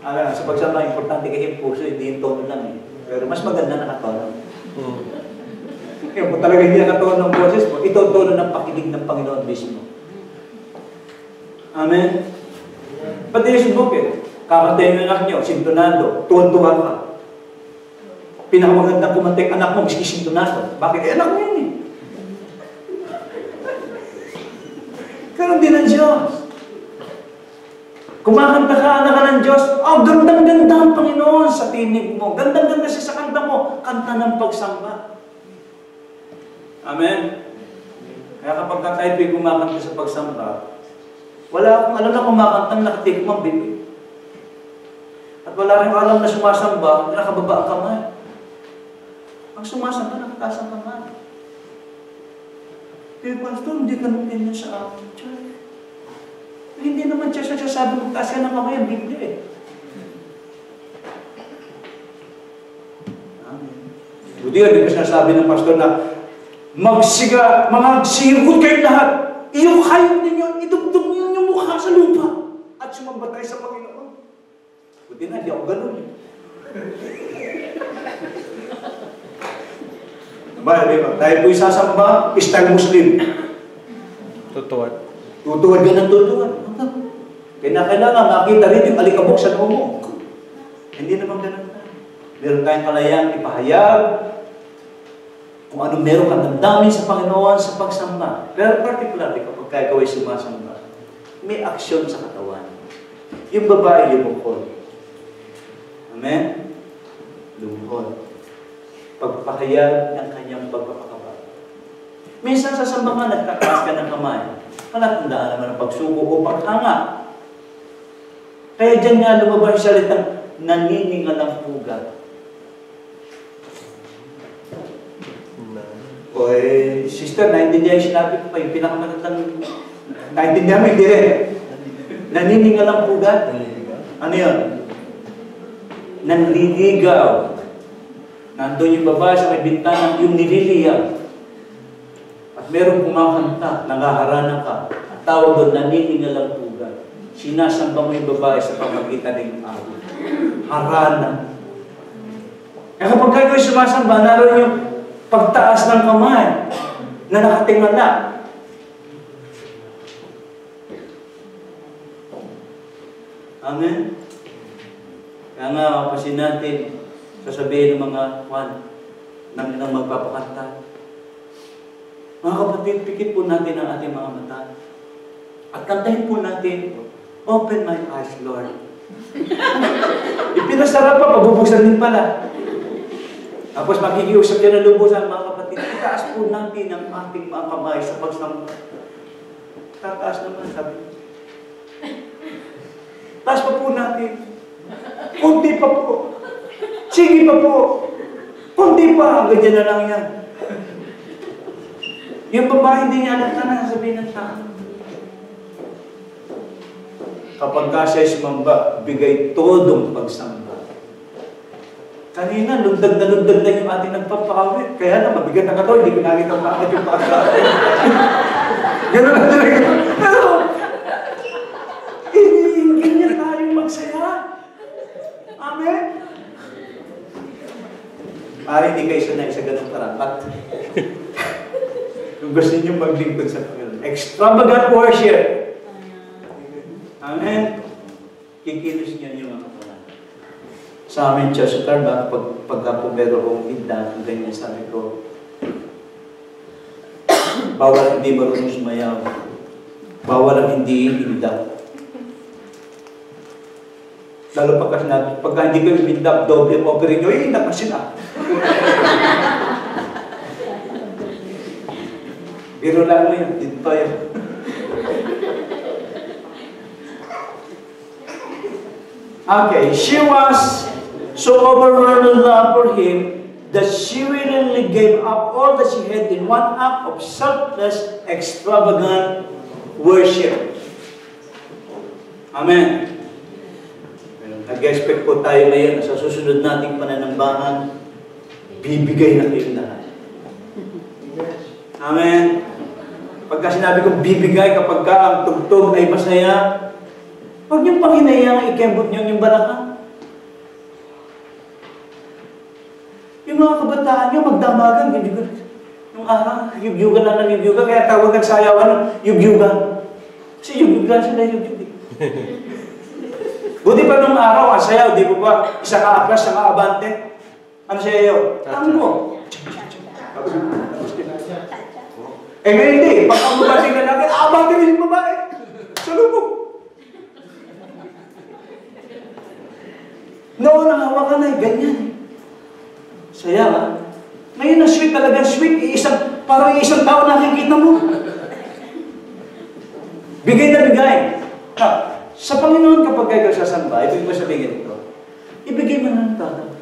Alam, sa pagsama, importante kayo yung puso, hindi yung tono lang eh. Pero mas maganda nakatono. Kaya kung talaga hindi nakatono ng boses mo, ito tono ng pakilig ng Panginoon mismo. Amen? Pati yung sumbukit, kakantayin ng anak niyo, sintonado, tuwan-tuwa ka. Pinakamagandang kumantay anak mo, miski sintonado. Bakit? Eh, anak mo yun eh. Karoon din ng Diyos. Kumakanta ka, anak ka ng Diyos, gandang-ganda ang Panginoon sa tinig mo. Gandang-ganda siya sa kanta mo. Kanta ng pagsamba. Amen? Kaya kapag tayo kumakanta sa pagsamba, wala akong alam na kumakantang nakatikip ang bibig. At wala rin alam na sumasamba, nakababa ang kamay. Ang sumasamba, nakataas ang kamay. Pero pastor, hindi ka nung ganyan sa akin, church. Hindi naman siya sasabi kung taas ka ng kamay ang Biblia eh. Amen. Buti nga, di ba sinasabi ng pastor na magsigod kayo lahat. Iyong hayop ninyo, idugtog niyo yung mukha sa lupa at sumamba tayo sa Panginoon. Buti na, di ako ganun eh. Dahil po isasamba, style Muslim. Tutuwad. Tutuwad ka ng tutuwad. Kailangan makita rin yung alikabok sa noo mo. Hindi naman ganun na. Meron tayong kalayaan ipahayag kung anong meron kang damdamin sa Panginoon sa pagsamba. Pero particularly kapag ikaw ay sumasamba, may aksyon sa katawan. Yung babae, lumukod. Amen? Lumukod. Pagpahayag ng kanyang pagpapakaba. Minsan sa samba nga, nagtataas ka ng kamay. Palatandaan naman ang pagsuko o paghanga. Kaya dyan nga lumabas yung salitang naniningal ang puga. O sister, naintindihan yung sinabi ko pa, yung pinakamatandang, naintindihan mo, hindi rin. Naniningal ang puga? Ano yun? Nanliligaw. Nandun yung babae sa may bintana, yung nililigaw. At merong kumakanta, nangaharana ka. At tawag doon, naniningal ang puga. Sinasamba mo yung babae sa pamagitan ng awit. Harana. Kaya kapag kayo sumasamba, naroon yung pagtaas ng kamay na nakatingala. Amen? Kaya nga, kapasin natin, sasabihin ng mga nang magpapakanta. Mga kapatid, pikit po natin ang ating mga mata. At kantahin po natin, open my eyes, Lord. Ipinasarap pa, pabubuksan din pala. Tapos makikiusap yan ng lubusan, mga kapatid. Itaas po natin ang ating mga kamay sa pagsamba. Tataas naman, sabi. Taas pa po natin. Kunti pa po. Sige pa po. Kunti pa. Ganyan na lang yan. Yung babae hindi niya alam na sabihin ng tao. Kapag siya sumamba, bigay todong pagsamba. Kanina, lundag na yung ating nagpapakawit. Kaya na, mabigat na kato, hindi ko nakita maangat yung pakasawit. Gano'n na talaga. Pero, ganyan tayong magsaya. Amen? Hindi kayo sanay sa ganong karapat. Kung gusto niyo maglingkod sa Panginoon. Extravagant worship. Amen? Kikilos niyo yung mga katawan. Sa amin, Church of Tarba, pagka po meron kong indang, ganyan sabi ko, bawal hindi marunong sumayaw. Bawal ang hindi indang. Lalo pagka hindi ko indang, doble offering nyo, indang kasi na. Biro lang mo yun, dito yun. Okay, she was so overwhelmed in love for him that she willingly gave up all that she had in one act of selfless, extravagant worship. Amen. Nag-expect po tayo ngayon na sa susunod nating pananambahan, bibigay na kayong lahat. Amen. Pagka sinabi kong bibigay kapag ang tugtog ay masaya, huwag niyong panghinayang ikembot niyo yung balakang. Yung mga kabataan niyo, magdamagan, yung araw, yugyugan lang ng yugyugan, kaya tawag nagsayawan, yugyugan. Kasi yugyugan sila yugyugan. Buti pa nung araw, ang sayaw, di po ba, isa ka aklas, isa ka abante. Ano sayaw? Tango. Ngayon hindi, pag ang babating na natin, abante rin yung babae. Sa lubog. Noon, ang hawakan ay ganyan. Saya ka. Ngayon na sweet talaga, sweet. Parang isang tao nakikita mo. Bigay na bigay. Sa Panginoon kapag kayo sasamba, ibig mo sabihin ito, ibigay mo na ng tao.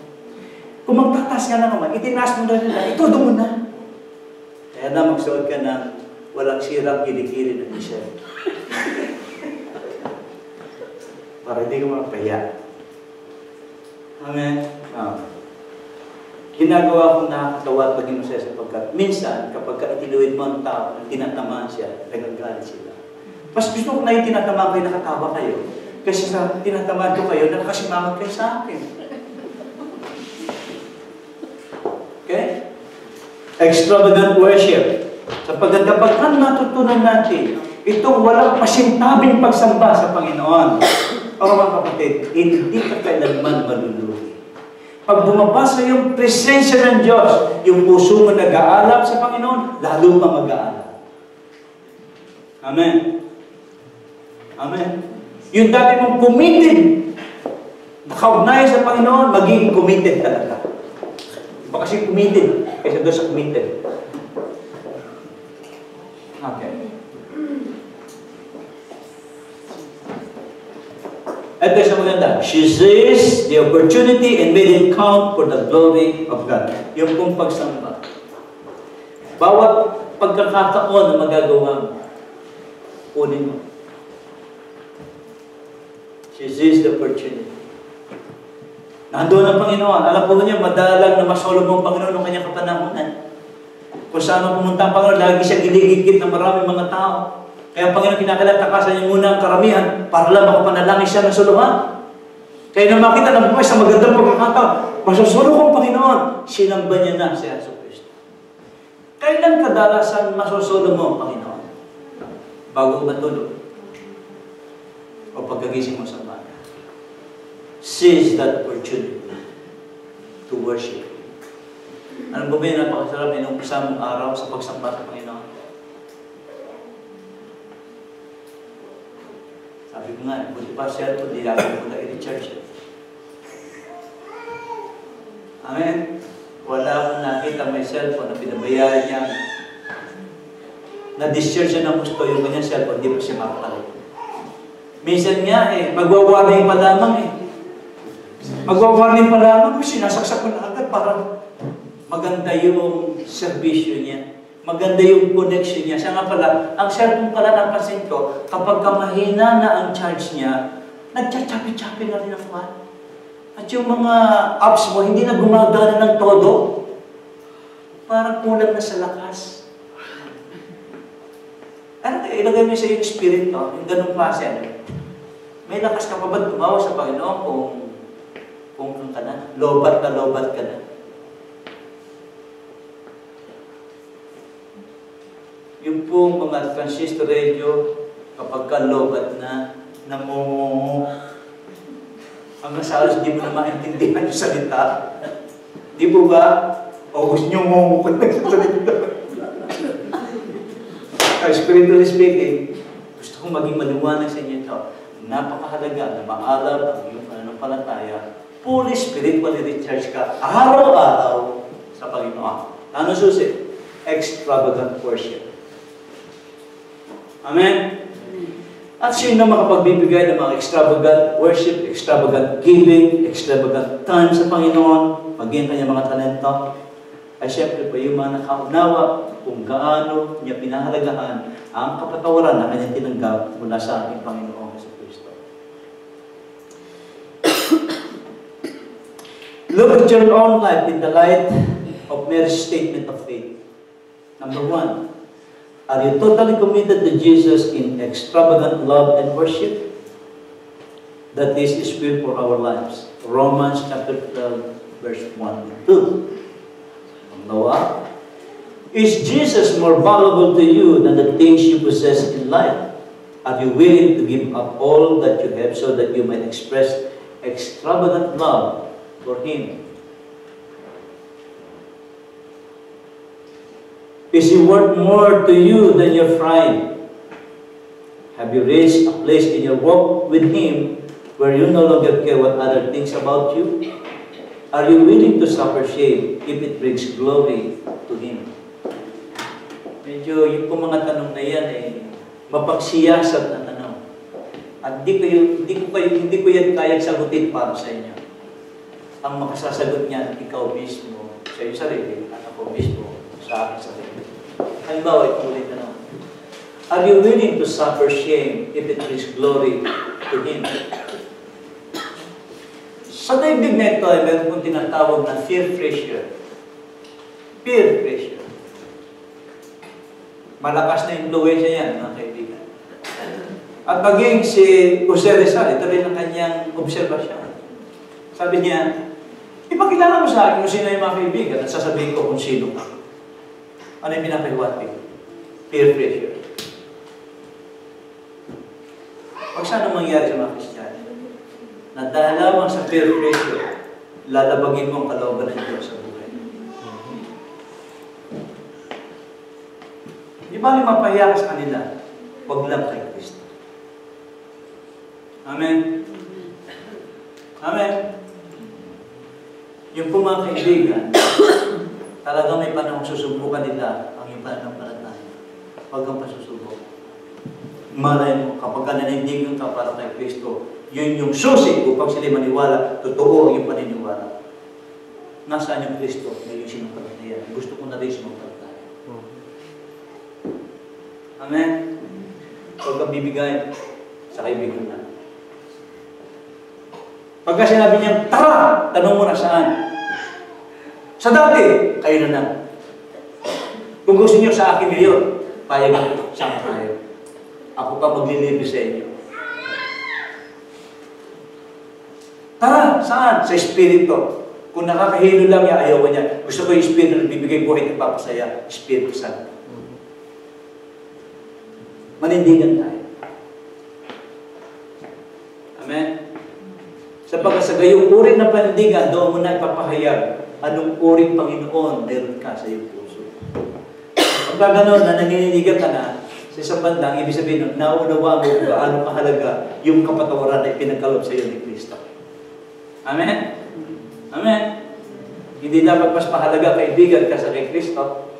Kung magtatas ka na naman, itinaas mo na nila, itodo mo na. Kaya na magsuot ka ng walang sirang kilikili na t-shirt. Para hindi ka mapahiya. Amen? Ginagawa kong nakakatawa at maging masaya sapagkat minsan, kapag itinuwid mo ang tao, tinatamaan siya, nagagalit sila. Mas gusto ko na yung tinatamaan kayo, nakatawa kayo. Kasi sa tinatamaan ko kayo, nakasimangat kayo sa akin. Okay? Extravagant worship. Sapagkat kapag natutunan natin, itong walang pasintabing pagsamba sa Panginoon, o mga kapatid, hindi ka kailanman maluluhi. Pag bumabasa yung presensya ng Diyos, yung puso mo nag-aalap sa Panginoon, lalo pa mag-aalap. Amen. Amen. Yung dati mong committed, nakaugnay sa Panginoon, magiging committed talaga. Iba kasi committed, kaysa doon sa committed. Okay. Ito yung maganda. She seized the opportunity and made it count for the glory of God. Yung pong pagsamba. Bawat pagkakataon na magagawa mo, kunin mo. She seized the opportunity. Nandoon ang Panginoon. Alam po niya, madalang na masolog ang Panginoon ng kanyang kapanahunan. Kung saan pumunta ang Panginoon, lagi siya giligigit ng maraming mga tao. Kaya ang Panginoon kinakalatakasan niya muna ang karamihan para lang makapanalangin siya ng suluhan. Kaya nang makita ng buhay sa magandang pagkakataon, masusulog ang Panginoon, sinamba niya na si Yesu Cristo. Kailan kadalasan masusulog mo ang Panginoon? Bago matulog. O pagkagising mo sa bahay. Seize that opportunity to worship. Ano ba yung napakasarap inumpisa mong araw sa pagsamba sa Panginoon? Sabi ko nga, buti pa siya ito, di natin ko na i-recharge. Amen? Wala akong nakita may cellphone na pinabayaan niya. Na-discharge siya ng gusto yung kanyang cellphone, di pa siya makakalik. Minsan nga magwa-warning pa lamang Magwa-warning pa lamang, sinasaksak ko na agad para maganda yung servisyo niya. Maganda yung connection niya. Siya nga pala, ang cellphone pala napansin ko, kapag mahina na ang charge niya, nagchachapi-chapi na rin ang fan. At yung mga apps mo, hindi na gumagana ng todo. Parang kulang na sa lakas. Ano, ilagay mo sa yung spirit to, yung ganung klase. May lakas ka pa ba tumawa sa Panginoon kung ka na? Lobat ka na. Yung pong mga transistor radio, kapag ka lobat na, namungungo. Hanggang sa alas, di mo na maintindihan yung salita. Di po ba? O gusto nyo ngungo ka sa salita. Spiritually speaking, gusto kong maging maliwanag sa inyo ito. Napakahalaga na maalam ang iyong pananampalataya. Fully spiritually recharge ka araw-araw sa Panginoon. Ano susi? Extravagant worship. Amen? At sino makapagbibigay ng mga extravagant worship, extravagant giving, extravagant time sa Panginoon, maging kanyang mga talento, ay siyempre po yung mga nakaunawa kung gaano niya pinahalagahan ang kapatawaran na kanyang tinanggap mula sa ating Panginoong Jesucristo. Look at your own life in the light of Mary's statement of faith. Number 1, are you totally committed to Jesus in extravagant love and worship? That is His will for our lives. Romans chapter 12, verse 1 and 2. Noah, is Jesus more valuable to you than the things you possess in life? Are you willing to give up all that you have so that you might express extravagant love for Him? Is He worth more to you than your pride? Have you reached a place in your walk with Him where you no longer care what other thinks about you? Are you willing to suffer shame if it brings glory to Him? Medyo yung mga tanong na yan mapagsiyasat na tanong. At hindi ko yan kayang sagutin para sa inyo. Ang makasasagot niyan, ikaw mismo, sa iyong sarili, at ako mismo, sa aking sarili. Halimbawa, ituloy tanong. Are you willing to suffer shame if it brings glory to Him? Sa daigdig na ito, meron kong tinatawag na peer pressure. Peer pressure. Malakas na influensya yan, mga kaibigan. At maging si Jose Rizal, ito rin ang kanyang obserbasyon. Sabi niya, ipakilala mo sa akin kung sino yung mga kaibigan at sasabihin ko kung sino ka. Ano yung pinapahiwatig? Peer pressure. Huwag sana mangyari sa mga Kristiyano. Na dahil lamang sa peer pressure, lalabagin mo ang kalooban ng Diyos sa buhay. Di ba mapahiya ka sa kanila? Huwag lang kay Kristo. Amen? Amen? Yung po mga kaibigan, talagang may panahong susubukan nila ang yung pananampalataya. Huwag kang pasusubok. Malay mo, kapag nanindigan ka para kay Kristo, yun yung susi upang sila maniwala, totoo ang iyong paniniwala. Nasaan yung Kristo? Ngayon sinumpalataya. Gusto ko na rin sinumpalataya. Amen? Huwag kang bibigay sa kaibigan na. Pagka sinabi niya, tara! Tanong mo na saan? Sa dati, kayo na lang. Kung gusto niyo sa akin ngayon, payag ako, saan tayo? Ako pa maglilibre sa inyo. Tara! Saan? Sa Espiritu. Kung nakakahilo lang niya, ayaw niya. Gusto ko yung Espiritu na bibigay buhay at papasaya. Espiritu Santo. Manindigan tayo. Amen? Sapagkat sa gayong uri ng panindigan, doon mo na ipapahayag anong uring Panginoon meron ka sa iyong puso. Pagka gano'n na nanginiligan ka na, sa isang bandang, ibig sabihin, naunawa mo kung gaano kahalaga yung kapatawaran na ipinagkaloob sa iyo ni Kristo. Amen? Amen? Hindi dapat mas mahalaga kaibigan ka sa kay Kristo.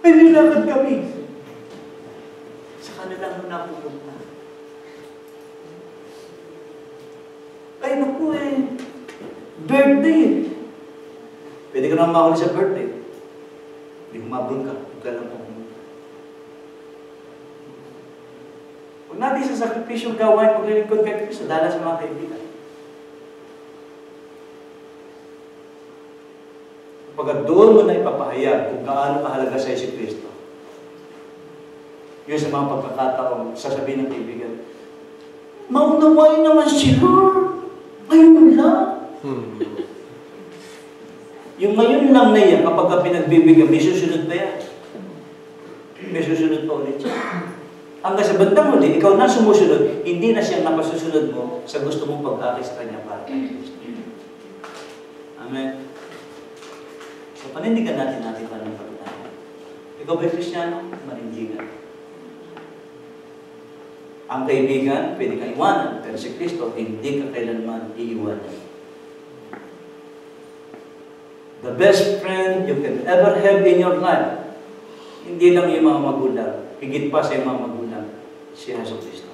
May nilakad kami. Sa kanilang napupunta. Ay, naku birthday. Pwede ka naman makuli sa birthday. Hindi humabol ka. Huwag ka lang pumunta. Huwag natin sa sakripisyong gawain paglilingkod kay Kristo dahil sa mga kaibigan. Kapag doon mo na ipapahayag kung gaano kahalaga sa si Kristo, yun sa mga pagkakataon, sasabihin ng kaibigan, maunawain naman si Lord. Ngayon lang. Yung ngayon lang na yan, kapag ka pinagbibigyan, may susunod pa yan. May susunod pa ulit siya. Hanggang sa bandang huli, ikaw na sumusunod, hindi na siyang napasusunod mo sa gusto mong pag-aki sa Kanya para kay Kristo. Amen. So, panindigan natin paano pagkataya. Ikaw ba'y Kristiyano? Manindigan. Ang kaibigan, pwede kang iwanan, pero si Kristo, hindi ka kailanman iiwanan. The best friend you can ever have in your life, hindi lang yung mga magulang, higit pa sa yung mga magulang, si Jesus Kristo.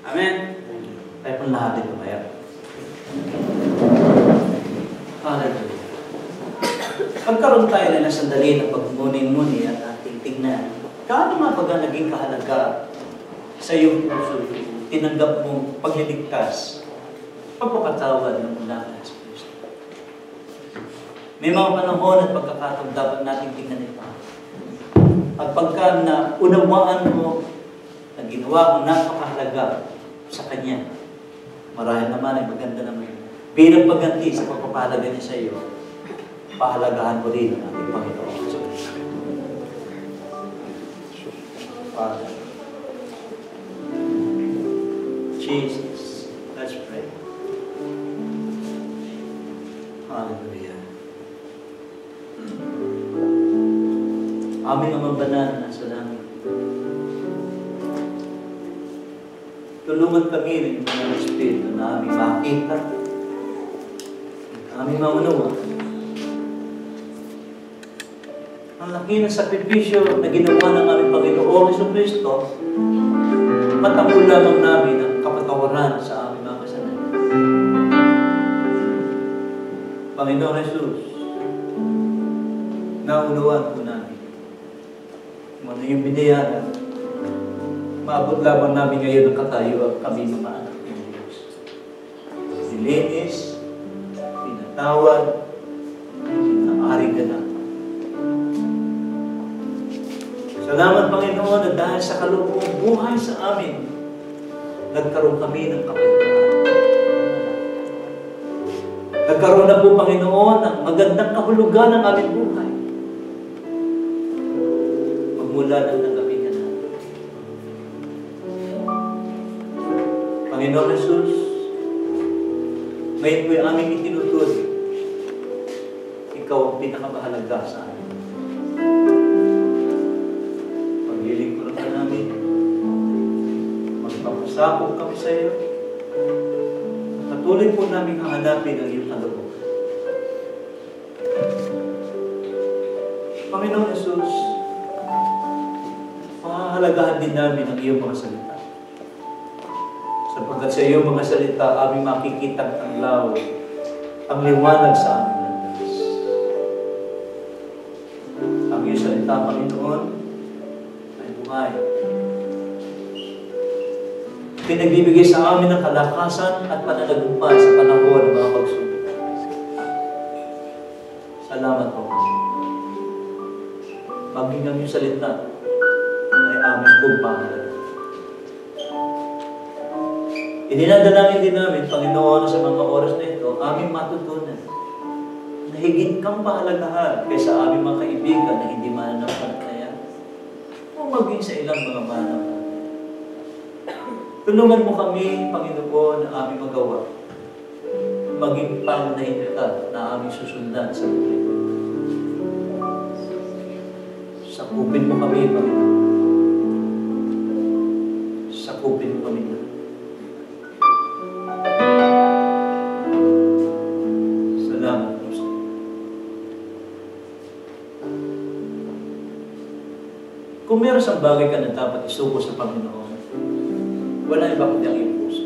Amen? Tayo pong lahat ito kaya. Hallelujah. Pagkaroon tayo na sandali na pagmuni-muni at ating tignan, kaano nga baga naging kahalaga sa iyong puso, tinanggap mo pagliligtas, pagpapatawad ng mula sa Kristo. May mga panahon at pagkakataon dapat natin tingnan ito. At pagka na unawaan mo na ginawa kong napakahalaga sa Kanya, marahil naman ay maganda naman. Bilang pagganti sa pagpapahalaga niya sa iyo, pahalagahan mo rin ang ating Panginoon. Father, Jesus, let's pray. Hallelujah. Aming Amang Banal na nasa langit, tulungan kami ng mga Espiritu na aming makita, aming maunawa. Ang laki ng sakripisyo na ginawa ng aming Panginoong Jesucristo, matamo lamang namin ang kapatawaran sa aming mga kasalanan. Panginoon Jesus, naunawaan po namin kung ano yung binayaran. Maabot lamang namin ngayon ang katayuan kami mga anak ng Diyos. Dilinis, pinatawad, pinaaring ka na. Salamat Panginoon na dahil sa kaloob mong buhay sa amin, nagkaroon kami ng kapatawaran. Nagkaroon na po Panginoon ng magandang kahulugan ng aming buhay. Magmula ng nagabi ka na. Panginoon Jesus, ngayon po'y aming itinutuloy. Ikaw ang pinakamahalaga sa amin. Paglilingkuran ka namin, magpapasakop kami sa iyo. Patuloy po namin hahanapin ang iyong kaloob. Panginoon Jesus, pahalagahan din namin ang iyong mga salita. Sapagkat sa iyong mga salita, aming makikita ang law, ang liwanag sa aming landas. Ang iyong salita, Panginoon, ay buhay. Pinagbibigay sa amin ng kalakasan at pananagumpay sa panahon ng mga pagsubok. Salamat po. Maging ang iyong salita ay aming pagpapahalaga. Idinadalangin din namin, Panginoon, sa mga oras na ito, aming matutunan na higit kang pahalagahan kaysa aming mga kaibigan na hindi mananampalataya o maging sa ilang mga mananampalataya. Tulungan mo kami, Panginoon, na aming magawa. Maging pangunahin ka na aming susundan sa buhay. Sakupin mo kami, Panginoon. Sakupin mo kami na. Salamat po sa iyo. Kung meron sa bagay ka na dapat isuko sa Panginoon, wala iba kundi ang iyong puso.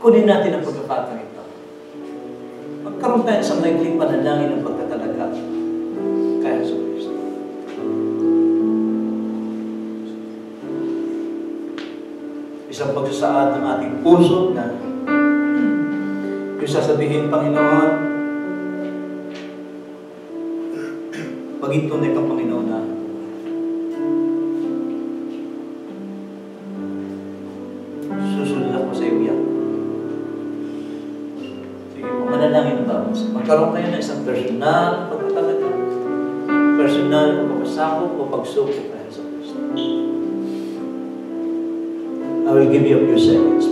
Kunin natin ang pagkakataon ito. Magkaroon tayo sa maikling panalangin ng pagtatalaga kaya sa Kristo. Isang pagsasaad ng ating puso na yung sasabihin, Panginoon, maging tunay kang Panginoon na susunod ako sa iyo. Sige po, manalangin na ba? Magkaroon kayo ng isang personal pagtatalaga, personal na pagpasakop o pagsuko kaya sa Kristo. I will give you a few seconds.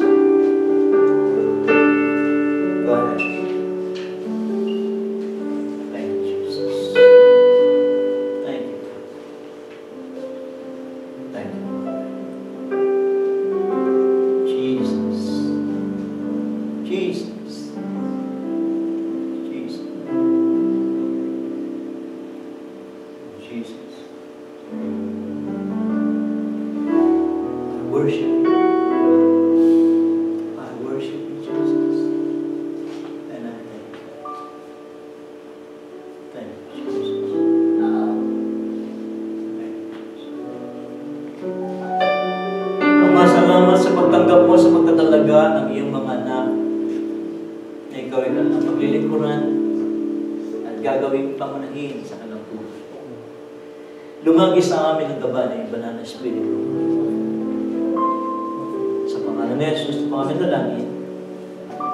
Go ahead. Thank you, Jesus. Thank you. Thank you. Jesus. Jesus. Jesus. Jesus. I worship you. I worship you, Jesus. And I thank you. Thank you, Jesus. Thank you, Jesus. Ama, salamat sa pagtanggap mo sa pagtatalaga ng iyong mga anak na ikaw ay kanilang paglilingkuran at gagawing pangunahin sa kanilang buhay. Lumagi sa amin ang gaba ng Banal na Espiritu. Sa pangalan ni Jesus, sa pangalan na langit.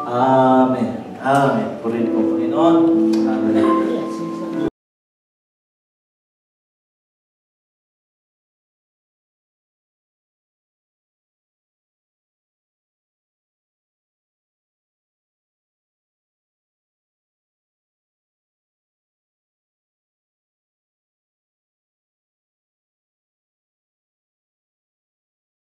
Amen. Amen. Purihin ko, Panginoon. Amen.